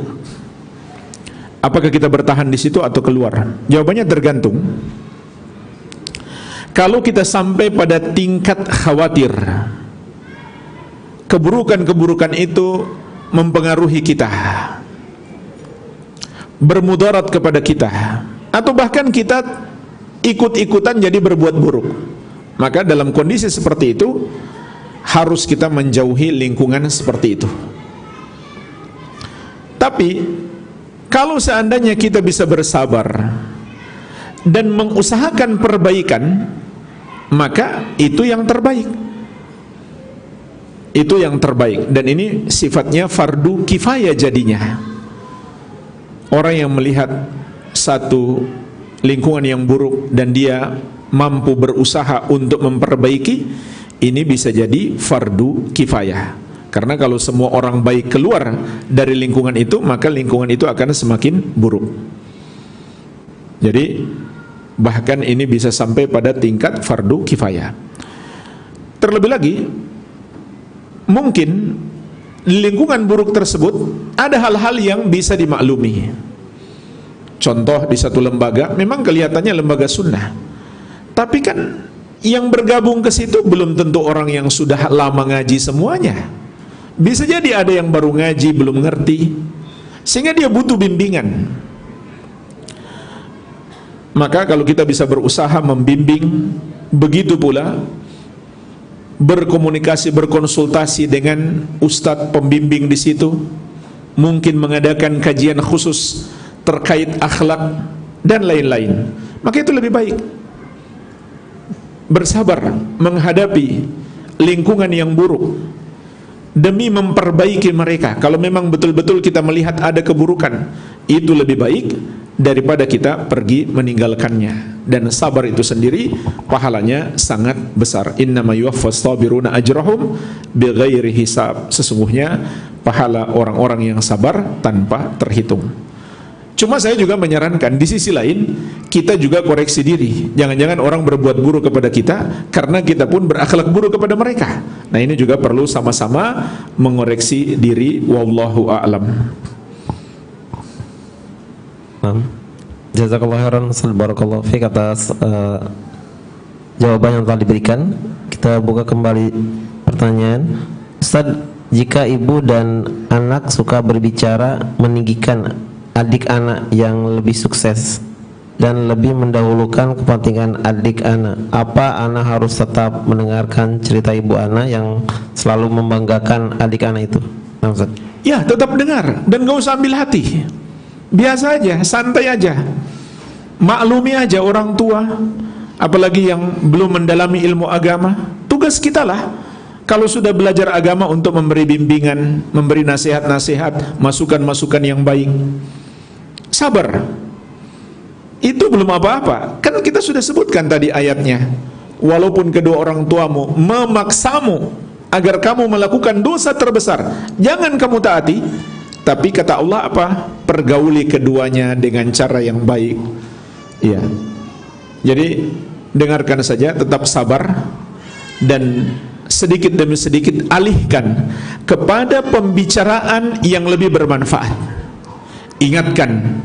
apakah kita bertahan di situ atau keluar? Jawabannya tergantung. Kalau kita sampai pada tingkat khawatir keburukan-keburukan itu mempengaruhi kita, bermudarat kepada kita, atau bahkan kita ikut-ikutan jadi berbuat buruk, maka dalam kondisi seperti itu harus kita menjauhi lingkungan seperti itu. Tapi kalau seandainya kita bisa bersabar dan mengusahakan perbaikan, maka itu yang terbaik. Itu yang terbaik. Dan ini sifatnya fardu kifayah jadinya. Orang yang melihat satu lingkungan yang buruk dan dia mampu berusaha untuk memperbaiki, ini bisa jadi fardu kifayah. Karena kalau semua orang baik keluar dari lingkungan itu, maka lingkungan itu akan semakin buruk. Jadi bahkan ini bisa sampai pada tingkat fardu kifayah. Terlebih lagi, mungkin di lingkungan buruk tersebut ada hal-hal yang bisa dimaklumi. Contoh, di satu lembaga memang kelihatannya lembaga sunnah, tapi kan yang bergabung ke situ belum tentu orang yang sudah lama ngaji semuanya. Bisa jadi ada yang baru ngaji, belum ngerti, sehingga dia butuh bimbingan. Maka kalau kita bisa berusaha membimbing, begitu pula berkomunikasi, berkonsultasi dengan ustadz pembimbing di situ, mungkin mengadakan kajian khusus terkait akhlak dan lain-lain, maka itu lebih baik. Bersabar menghadapi lingkungan yang buruk demi memperbaiki mereka. Kalau memang betul-betul kita melihat ada keburukan, itu lebih baik daripada kita pergi meninggalkannya. Dan sabar itu sendiri pahalanya sangat besar. Innama yuwaffas sabiruna ajrahum bighairi hisab. Sesungguhnya pahala orang-orang yang sabar tanpa terhitung. Cuma saya juga menyarankan di sisi lain kita juga koreksi diri. Jangan-jangan orang berbuat buruk kepada kita karena kita pun berakhlak buruk kepada mereka. Nah, ini juga perlu sama-sama mengoreksi diri. Wallahu a'lam. Jazakallahu khairan, barakallahu fiik atas jawaban yang telah diberikan. Kita buka kembali pertanyaan. Ustaz, jika ibu dan anak suka berbicara meninggikan adik anak yang lebih sukses dan lebih mendahulukan kepentingan adik anak, apa anak harus tetap mendengarkan cerita ibu anak yang selalu membanggakan adik anak itu? Nah, Ustaz. Ya, tetap dengar dan gak usah ambil hati. Biasa aja, santai aja. Maklumi aja orang tua, apalagi yang belum mendalami ilmu agama. Tugas kita lah, kalau sudah belajar agama, untuk memberi bimbingan, memberi nasihat-nasihat, masukan-masukan yang baik. Sabar. Itu belum apa-apa. Kan kita sudah sebutkan tadi ayatnya. Walaupun kedua orang tuamu memaksamu agar kamu melakukan dosa terbesar, jangan kamu taati. Tapi kata Allah apa? Pergauli keduanya dengan cara yang baik. Iya. Jadi dengarkan saja, tetap sabar, dan sedikit demi sedikit alihkan kepada pembicaraan yang lebih bermanfaat. Ingatkan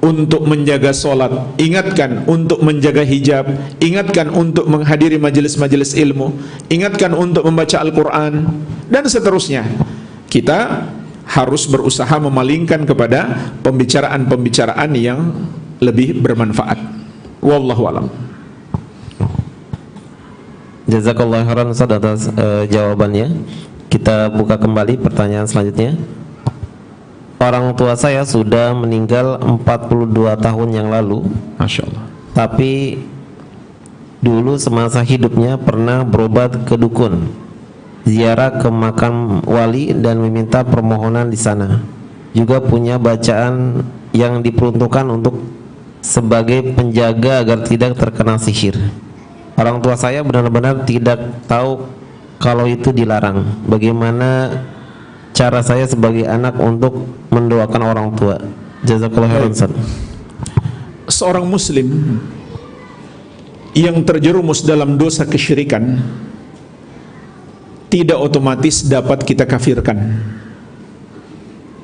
untuk menjaga sholat, ingatkan untuk menjaga hijab, ingatkan untuk menghadiri majelis-majelis ilmu, ingatkan untuk membaca Al-Quran, dan seterusnya. Kita harus berusaha memalingkan kepada pembicaraan-pembicaraan yang lebih bermanfaat. Wallahu a'lam. Jazakallahu khairan Ustaz atas jawabannya. Kita buka kembali pertanyaan selanjutnya. Orang tua saya sudah meninggal 42 tahun yang lalu. Masya Allah. Tapi dulu semasa hidupnya pernah berobat ke dukun, ziarah ke makam wali dan meminta permohonan di sana. Juga punya bacaan yang diperuntukkan untuk sebagai penjaga agar tidak terkena sihir. Orang tua saya benar-benar tidak tahu kalau itu dilarang. Bagaimana cara saya sebagai anak untuk mendoakan orang tua? Jazakallahu khairan. Seorang muslim yang terjerumus dalam dosa kesyirikan tidak otomatis dapat kita kafirkan.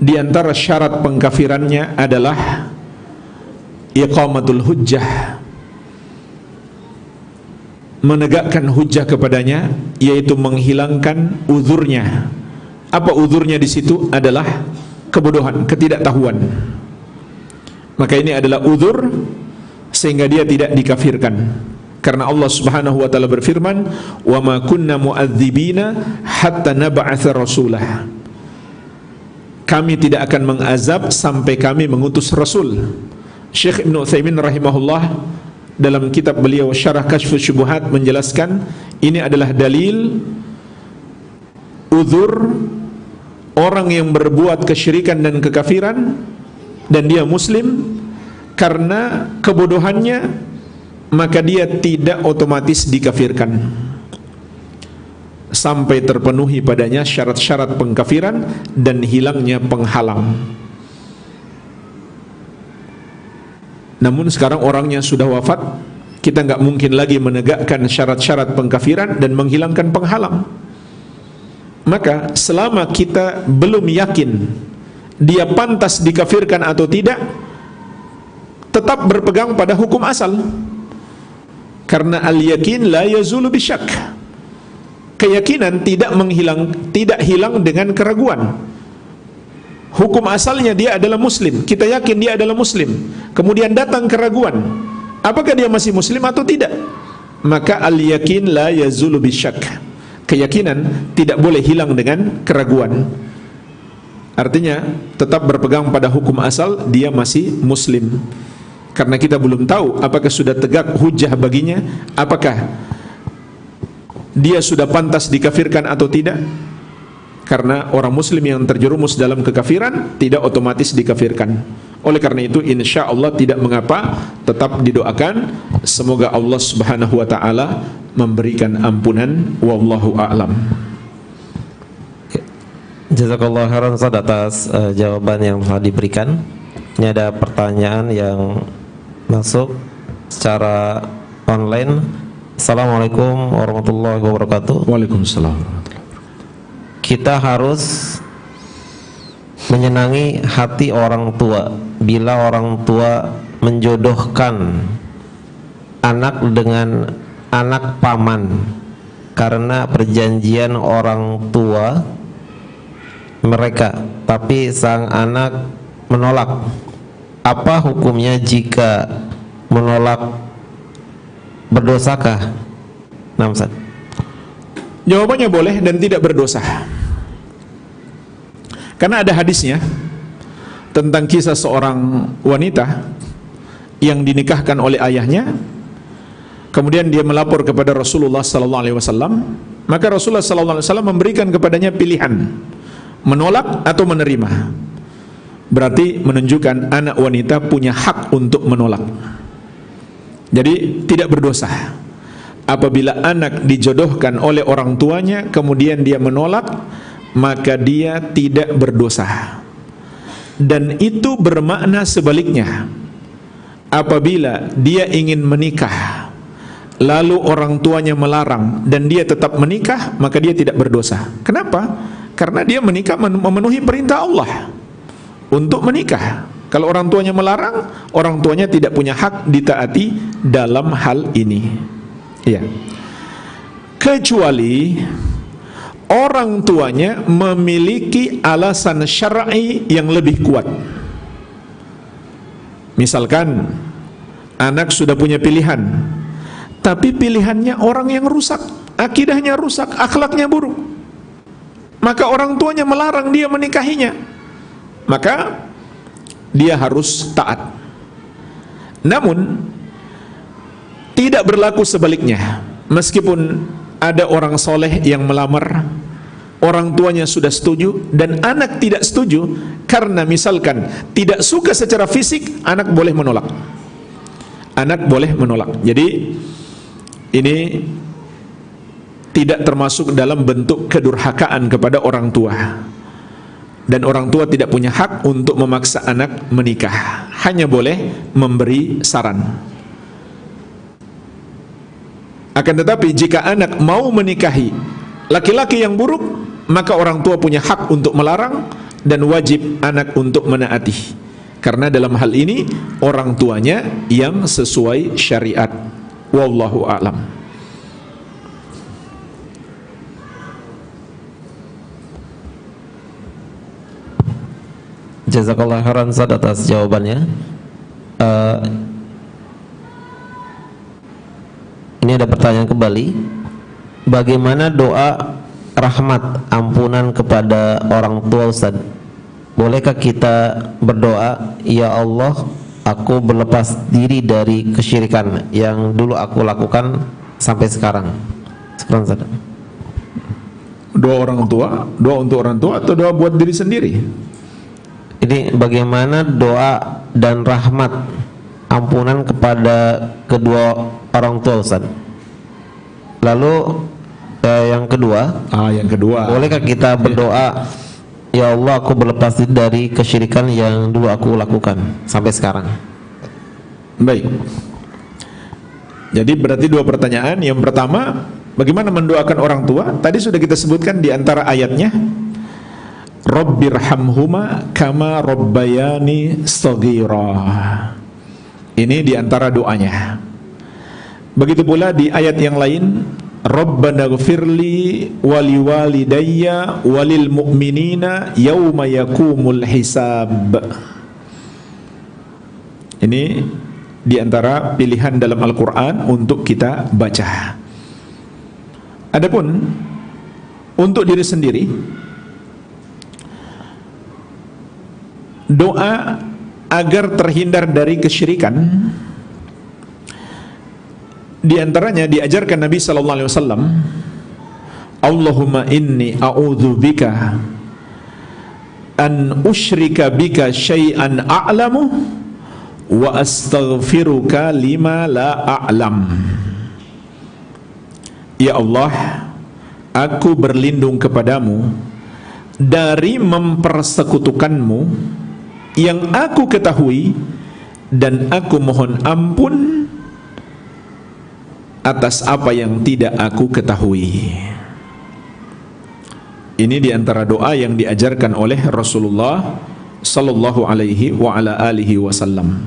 Di antara syarat pengkafirannya adalah iqamatul hujjah, menegakkan hujjah kepadanya, yaitu menghilangkan uzurnya. Apa uzurnya di situ? Adalah kebodohan, ketidaktahuan. Maka ini adalah uzur sehingga dia tidak dikafirkan. Karena Allah Subhanahu wa taala berfirman, "Wa ma kunna mu'adzibina hatta nab'atsa rasulah." Kami tidak akan mengazab sampai kami mengutus rasul. Syekh Ibnu Utsaimin rahimahullah dalam kitab beliau Syarah Kasyfus Syubuhat menjelaskan ini adalah dalil uzur orang yang berbuat kesyirikan dan kekafiran dan dia muslim, karena kebodohannya maka dia tidak otomatis dikafirkan sampai terpenuhi padanya syarat-syarat pengkafiran dan hilangnya penghalang. Namun sekarang orangnya sudah wafat, kita nggak mungkin lagi menegakkan syarat-syarat pengkafiran dan menghilangkan penghalang. Maka selama kita belum yakin dia pantas dikafirkan atau tidak, tetap berpegang pada hukum asal. Karena al-yakin la yazulu bisyak. Keyakinan tidak hilang dengan keraguan. Hukum asalnya dia adalah muslim, kita yakin dia adalah muslim. Kemudian datang keraguan, apakah dia masih muslim atau tidak? Maka al-yakin la yazulu bisyak. Keyakinan tidak boleh hilang dengan keraguan. Artinya tetap berpegang pada hukum asal, dia masih muslim. Karena kita belum tahu apakah sudah tegak hujjah baginya, apakah dia sudah pantas dikafirkan atau tidak. Karena orang muslim yang terjerumus dalam kekafiran tidak otomatis dikafirkan. Oleh karena itu insya Allah tidak mengapa, tetap didoakan semoga Allah Subhanahu wa taala memberikan ampunan. Wallahu a'lam. Jazakallahu khairan Ustaz atas jawaban yang telah diberikan. Ini ada pertanyaan yang masuk secara online. Assalamualaikum warahmatullahi wabarakatuh. Waalaikumsalam. Kita harus menyenangi hati orang tua bila orang tua menjodohkan anak dengan anak paman karena perjanjian orang tua mereka, tapi sang anak menolak. Apa hukumnya jika menolak? Berdosakah? Nah, Ustaz. Jawabannya boleh dan tidak berdosa. Karena ada hadisnya tentang kisah seorang wanita yang dinikahkan oleh ayahnya, kemudian dia melapor kepada Rasulullah sallallahu alaihi wasallam, maka Rasulullah sallallahu alaihi wasallam memberikan kepadanya pilihan, menolak atau menerima. Berarti menunjukkan anak wanita punya hak untuk menolak. Jadi tidak berdosa apabila anak dijodohkan oleh orang tuanya kemudian dia menolak, maka dia tidak berdosa. Dan itu bermakna sebaliknya. Apabila dia ingin menikah lalu orang tuanya melarang dan dia tetap menikah, maka dia tidak berdosa. Kenapa? Karena dia menikah memenuhi perintah Allah untuk menikah. Kalau orang tuanya melarang, orang tuanya tidak punya hak ditaati dalam hal ini. Ya. Kecuali orang tuanya memiliki alasan syar'i yang lebih kuat. Misalkan anak sudah punya pilihan, tapi pilihannya orang yang rusak, akidahnya rusak, akhlaknya buruk, maka orang tuanya melarang dia menikahinya, maka dia harus taat. Namun tidak berlaku sebaliknya. Meskipun ada orang soleh yang melamar, orang tuanya sudah setuju dan anak tidak setuju, karena misalkan tidak suka secara fisik, anak boleh menolak. Anak boleh menolak. Jadi ini tidak termasuk dalam bentuk kedurhakaan kepada orang tua. Dan orang tua tidak punya hak untuk memaksa anak menikah, hanya boleh memberi saran. Akan tetapi jika anak mau menikahi laki-laki yang buruk, maka orang tua punya hak untuk melarang dan wajib anak untuk menaati. Karena dalam hal ini orang tuanya yang sesuai syariat. Wallahu a'lam. Jazakallah khairan Ustaz atas jawabannya. Ini ada pertanyaan kembali. Bagaimana doa rahmat ampunan kepada orang tua Ustaz? Bolehkah kita berdoa, ya Allah, aku berlepas diri dari kesyirikan yang dulu aku lakukan sampai sekarang? Sekarang Ustaz. Doa orang tua, doa untuk orang tua atau doa buat diri sendiri? Ini bagaimana doa dan rahmat ampunan kepada kedua orang tua Ustaz. Lalu yang kedua, bolehkah kita berdoa, ya Allah, aku berlepas diri dari kesyirikan yang dulu aku lakukan sampai sekarang? Baik. Jadi berarti dua pertanyaan. Yang pertama, bagaimana mendoakan orang tua? Tadi sudah kita sebutkan di antara ayatnya, Rabbirhamhuma kama rabbayani shaghira. Ini di antara doanya. Begitu pula di ayat yang lain, Rabbana ghfirli wali walidayya walil mu'minina yawma yakumul hisab. Ini di antara pilihan dalam Al-Quran untuk kita baca. Adapun untuk diri sendiri, doa agar terhindar dari kesyirikan, di antaranya diajarkan Nabi sallallahu alaihi wasallam, Allahumma inni a'udzubika an usyrika bika syai'an a'lamu wa astaghfiruka lima la a'lam. Ya Allah, aku berlindung kepadamu dari mempersekutukanmu yang aku ketahui, dan aku mohon ampun atas apa yang tidak aku ketahui. Ini diantara doa yang diajarkan oleh Rasulullah sallallahu alaihi wa ala alihi wasallam.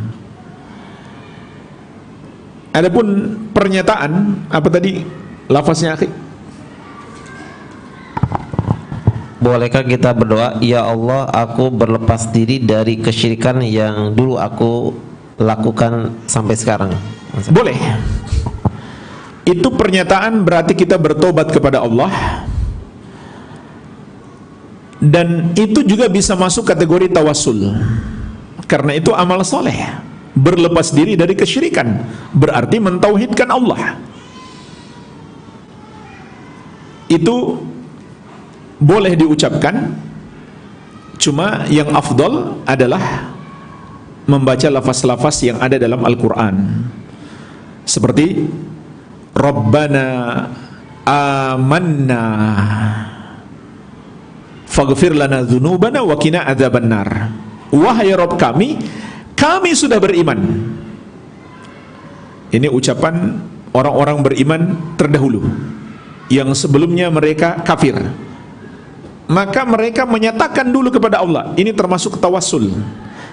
Adapun pernyataan apa tadi lafaznya, akhi? Bolehkah kita berdoa, ya Allah, aku berlepas diri dari kesyirikan yang dulu aku lakukan sampai sekarang? Boleh. Itu pernyataan berarti kita bertobat kepada Allah. Dan itu juga bisa masuk kategori tawassul, karena itu amal soleh. Berlepas diri dari kesyirikan berarti mentauhidkan Allah. Itu boleh diucapkan, cuma yang afdal adalah membaca lafaz-lafaz yang ada dalam Al-Quran, seperti Rabbana amanna faghfir lana dzunubana wa qina adzabannar. Wahai Rabb kami, kami sudah beriman. Ini ucapan orang-orang beriman terdahulu yang sebelumnya mereka kafir. Maka mereka menyatakan dulu kepada Allah. Ini termasuk tawassul.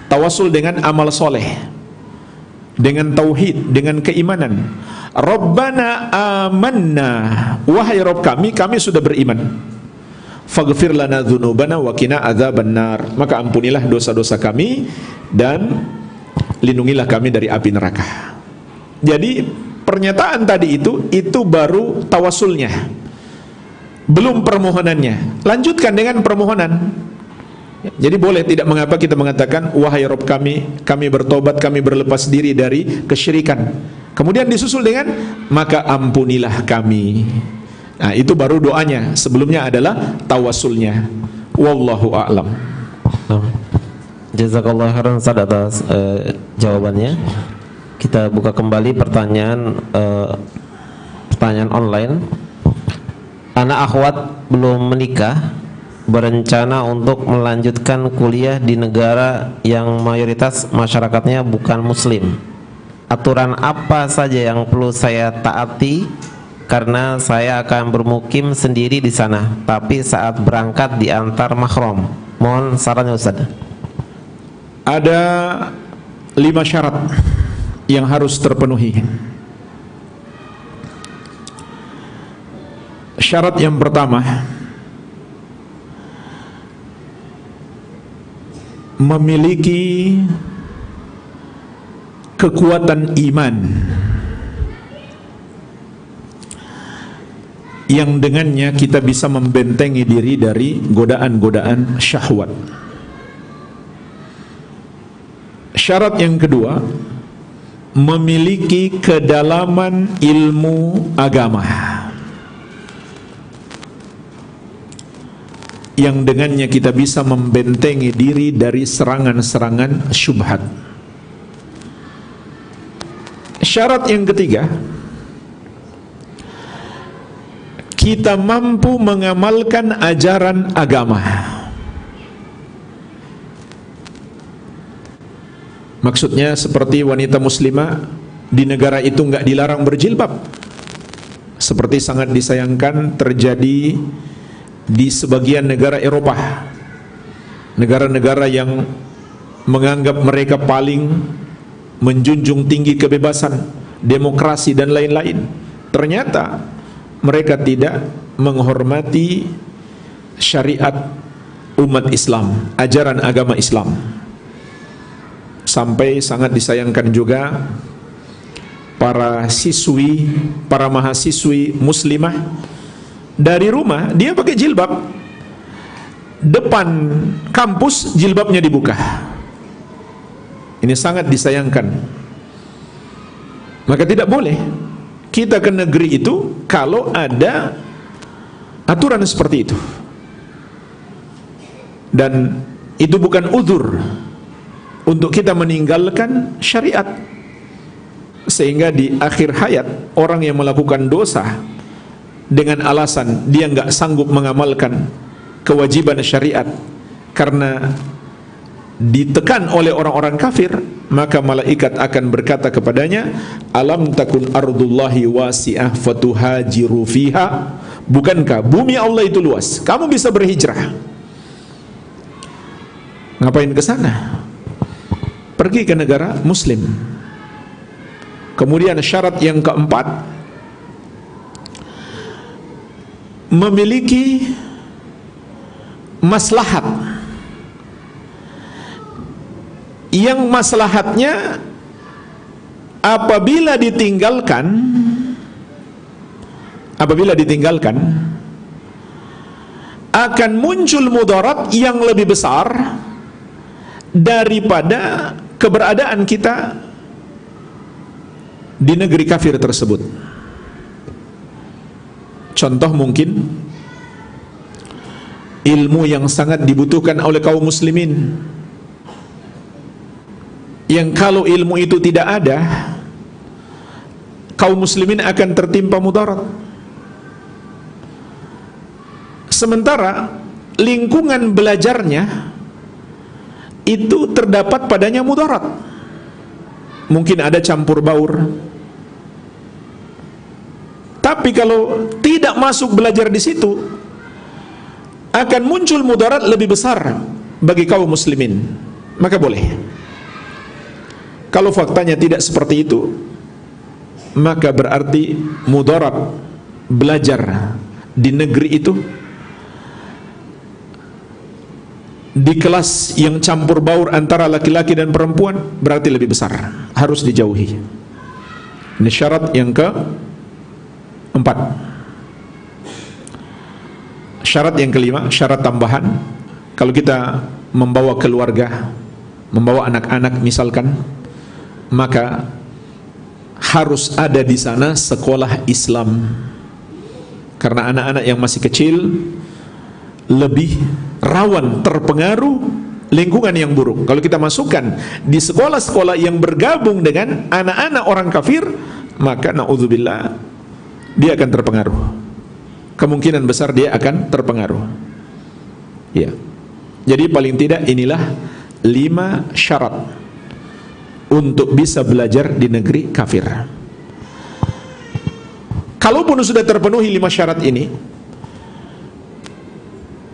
Tawassul dengan amal soleh, dengan tauhid, dengan keimanan. Rabbana amanna, wahai Rabb kami sudah beriman. Faghfir lana dzunubana wa qina adzabannar. Maka ampunilah dosa-dosa kami dan lindungilah kami dari api neraka. Jadi pernyataan tadi itu baru tawasulnya, belum permohonannya. Lanjutkan dengan permohonan. Jadi boleh, tidak mengapa kita mengatakan wahai Rabb kami bertobat, kami berlepas diri dari kesyirikan. Kemudian disusul dengan maka ampunilah kami. Nah, itu baru doanya. Sebelumnya adalah tawasulnya. Wallahu a'lam. Jazakallah khairan Ustaz atas jawabannya. Kita buka kembali pertanyaan online. Anak akhwat belum menikah, berencana untuk melanjutkan kuliah di negara yang mayoritas masyarakatnya bukan muslim. Aturan apa saja yang perlu saya taati karena saya akan bermukim sendiri di sana, tapi saat berangkat diantar mahram? Mohon sarannya Ustaz. Ada 5 syarat yang harus terpenuhi. Syarat yang pertama, memiliki kekuatan iman yang dengannya kita bisa membentengi diri dari godaan-godaan syahwat. Syarat yang kedua, memiliki kedalaman ilmu agama yang dengannya kita bisa membentengi diri dari serangan-serangan syubhat. Syarat yang ketiga, kita mampu mengamalkan ajaran agama. Maksudnya seperti wanita muslimah di negara itu enggak dilarang berjilbab, seperti sangat disayangkan terjadi di sebagian negara Eropa, negara-negara yang menganggap mereka paling menjunjung tinggi kebebasan, demokrasi dan lain-lain. Ternyata mereka tidak menghormati syariat umat Islam, ajaran agama Islam. Sampai sangat disayangkan juga para siswi, para mahasiswi muslimah dari rumah dia pakai jilbab, depan kampus jilbabnya dibuka. Ini sangat disayangkan. Maka tidak boleh kita ke negeri itu kalau ada aturan seperti itu. Dan itu bukan uzur untuk kita meninggalkan syariat. Sehingga di akhir hayat orang yang melakukan dosa dengan alasan dia nggak sanggup mengamalkan kewajiban syariat karena ditekan oleh orang-orang kafir, maka malaikat akan berkata kepadanya, alam takun ardullahi wasi'ah fatuhajiru fiha, bukankah bumi Allah itu luas, kamu bisa berhijrah. Ngapain ke sana? Pergi ke negara muslim. Kemudian syarat yang keempat, memiliki maslahat, yang maslahatnya apabila ditinggalkan akan muncul mudarat yang lebih besar daripada keberadaan kita di negeri kafir tersebut. Contoh mungkin ilmu yang sangat dibutuhkan oleh kaum muslimin, yang kalau ilmu itu tidak ada, kaum muslimin akan tertimpa mudarat. Sementara lingkungan belajarnya itu terdapat padanya mudarat. Mungkin ada campur baur. Tapi kalau tidak masuk belajar di situ, akan muncul mudarat lebih besar bagi kaum muslimin. Maka boleh. Kalau faktanya tidak seperti itu, maka berarti mudarat belajar di negeri itu, di kelas yang campur baur antara laki-laki dan perempuan, berarti lebih besar, harus dijauhi. Ini syarat yang keempat. Syarat yang kelima, syarat tambahan, kalau kita membawa keluarga, membawa anak-anak misalkan, maka harus ada di sana sekolah Islam. Karena anak-anak yang masih kecil lebih rawan terpengaruh lingkungan yang buruk. Kalau kita masukkan di sekolah-sekolah yang bergabung dengan anak-anak orang kafir, maka na'udzubillah, dia akan terpengaruh. Kemungkinan besar dia akan terpengaruh. Ya. Jadi paling tidak inilah 5 syarat untuk bisa belajar di negeri kafir. Kalaupun sudah terpenuhi 5 syarat ini,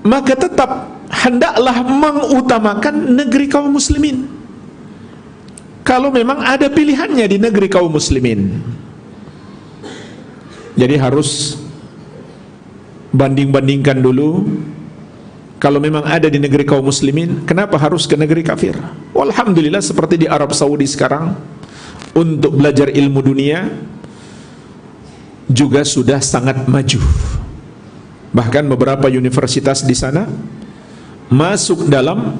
maka tetap hendaklah mengutamakan negeri kaum muslimin. Kalau memang ada pilihannya di negeri kaum muslimin. Jadi harus banding-bandingkan dulu. Kalau memang ada di negeri kaum muslimin, kenapa harus ke negeri kafir? Alhamdulillah seperti di Arab Saudi sekarang, untuk belajar ilmu dunia juga sudah sangat maju. Bahkan beberapa universitas di sana masuk dalam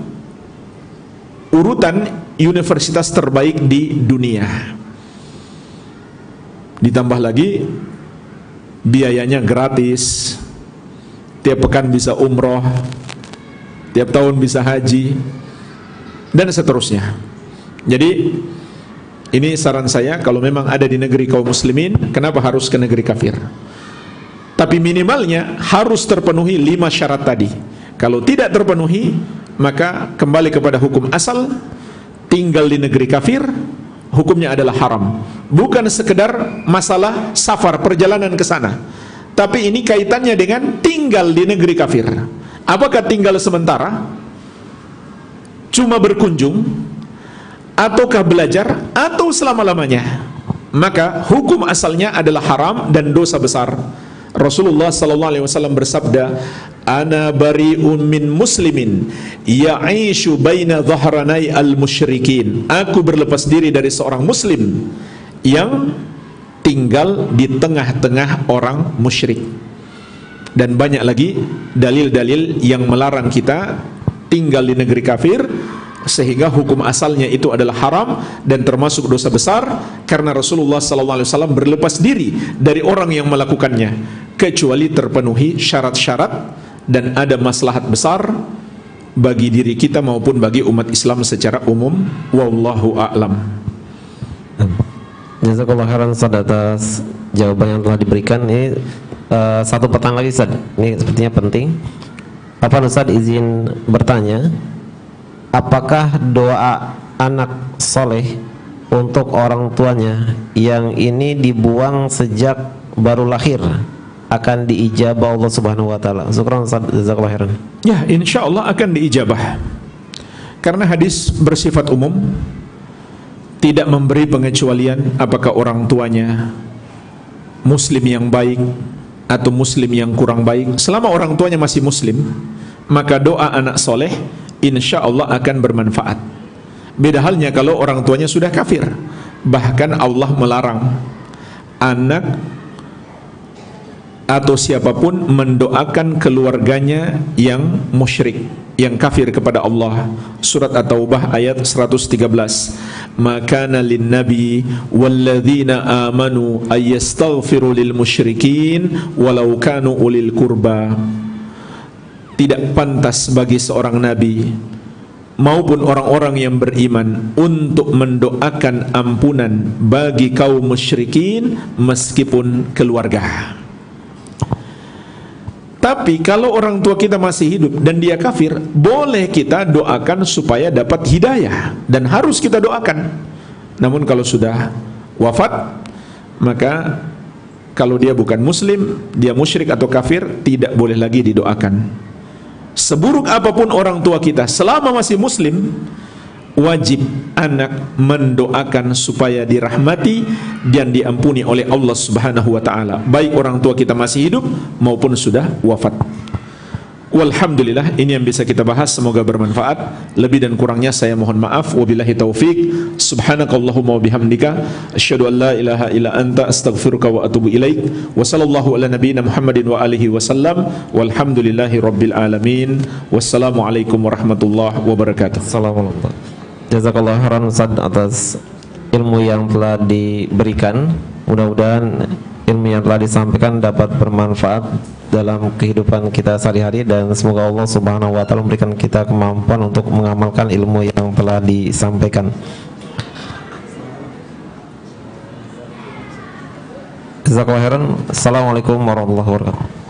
urutan universitas terbaik di dunia. Ditambah lagi biayanya gratis, tiap pekan bisa umroh, tiap tahun bisa haji, dan seterusnya. Jadi ini saran saya, kalau memang ada di negeri kaum muslimin, kenapa harus ke negeri kafir? Tapi minimalnya harus terpenuhi 5 syarat tadi. Kalau tidak terpenuhi, maka kembali kepada hukum asal, tinggal di negeri kafir, hukumnya adalah haram. Bukan sekedar masalah safar, perjalanan ke sana, tapi ini kaitannya dengan tinggal di negeri kafir. Apakah tinggal sementara, cuma berkunjung, ataukah belajar, atau selama-lamanya? Maka hukum asalnya adalah haram dan dosa besar. Rasulullah sallallahu alaihi wasallam bersabda, "Ana bari'un min muslimin ya'ishu baina dhahranai al-musyrikin." Aku berlepas diri dari seorang muslim yang tinggal di tengah-tengah orang musyrik. Dan banyak lagi dalil-dalil yang melarang kita tinggal di negeri kafir, sehingga hukum asalnya itu adalah haram dan termasuk dosa besar, karena Rasulullah SAW berlepas diri dari orang yang melakukannya kecuali terpenuhi syarat-syarat dan ada maslahat besar bagi diri kita maupun bagi umat Islam secara umum. Wallahu a'lam. Jazakallahu khairan Ustaz atas jawaban yang telah diberikan. Ini satu pertanyaan lagi Ustaz. Ini sepertinya penting. Apa Ustaz izin bertanya, apakah doa anak soleh untuk orang tuanya yang ini dibuang sejak baru lahir akan diijabah Allah Subhanahu wa taala? Syukran Ustaz, jazakallahu khairan. Ya, insyaallah akan diijabah. Karena hadis bersifat umum, tidak memberi pengecualian apakah orang tuanya muslim yang baik atau muslim yang kurang baik. Selama orang tuanya masih muslim, maka doa anak soleh insyaallah akan bermanfaat. Beda halnya kalau orang tuanya sudah kafir. Bahkan Allah melarang anak atau siapapun mendoakan keluarganya yang musyrik, yang kafir kepada Allah. Surat At-Taubah ayat 113. Maka lin nabi walladzina amanu ayastaghfiru lil musyrikin walau kanu ulil qurba. Tidak pantas bagi seorang nabi maupun orang-orang yang beriman untuk mendoakan ampunan bagi kaum musyrikin meskipun keluarga. Tapi kalau orang tua kita masih hidup dan dia kafir, boleh kita doakan supaya dapat hidayah, dan harus kita doakan. Namun kalau sudah wafat, maka kalau dia bukan muslim, dia musyrik atau kafir, tidak boleh lagi didoakan. Seburuk apapun orang tua kita, selama masih muslim, wajib anak mendoakan supaya dirahmati dan diampuni oleh Allah Subhanahu wa taala, baik orang tua kita masih hidup maupun sudah wafat. Walhamdulillah, ini yang bisa kita bahas, semoga bermanfaat. Lebih dan kurangnya saya mohon maaf. Wabillahi taufik. Subhanakallahumma wa bihamdika asyhadu an la ilaha illa anta astaghfiruka wa atubu ilaik. Wa sallallahu ala nabiyyina Muhammadin wa alihi wasallam. Walhamdulillahi rabbil alamin. Wassalamualaikum warahmatullahi wabarakatuh. Assalamualaikum. Jazakallahu khairan Ustaz atas ilmu yang telah diberikan. Mudah-mudahan ilmu yang telah disampaikan dapat bermanfaat dalam kehidupan kita sehari-hari, dan semoga Allah Subhanahu wa taala memberikan kita kemampuan untuk mengamalkan ilmu yang telah disampaikan. Jazakallahu khairan. Assalamualaikum warahmatullahi wabarakatuh.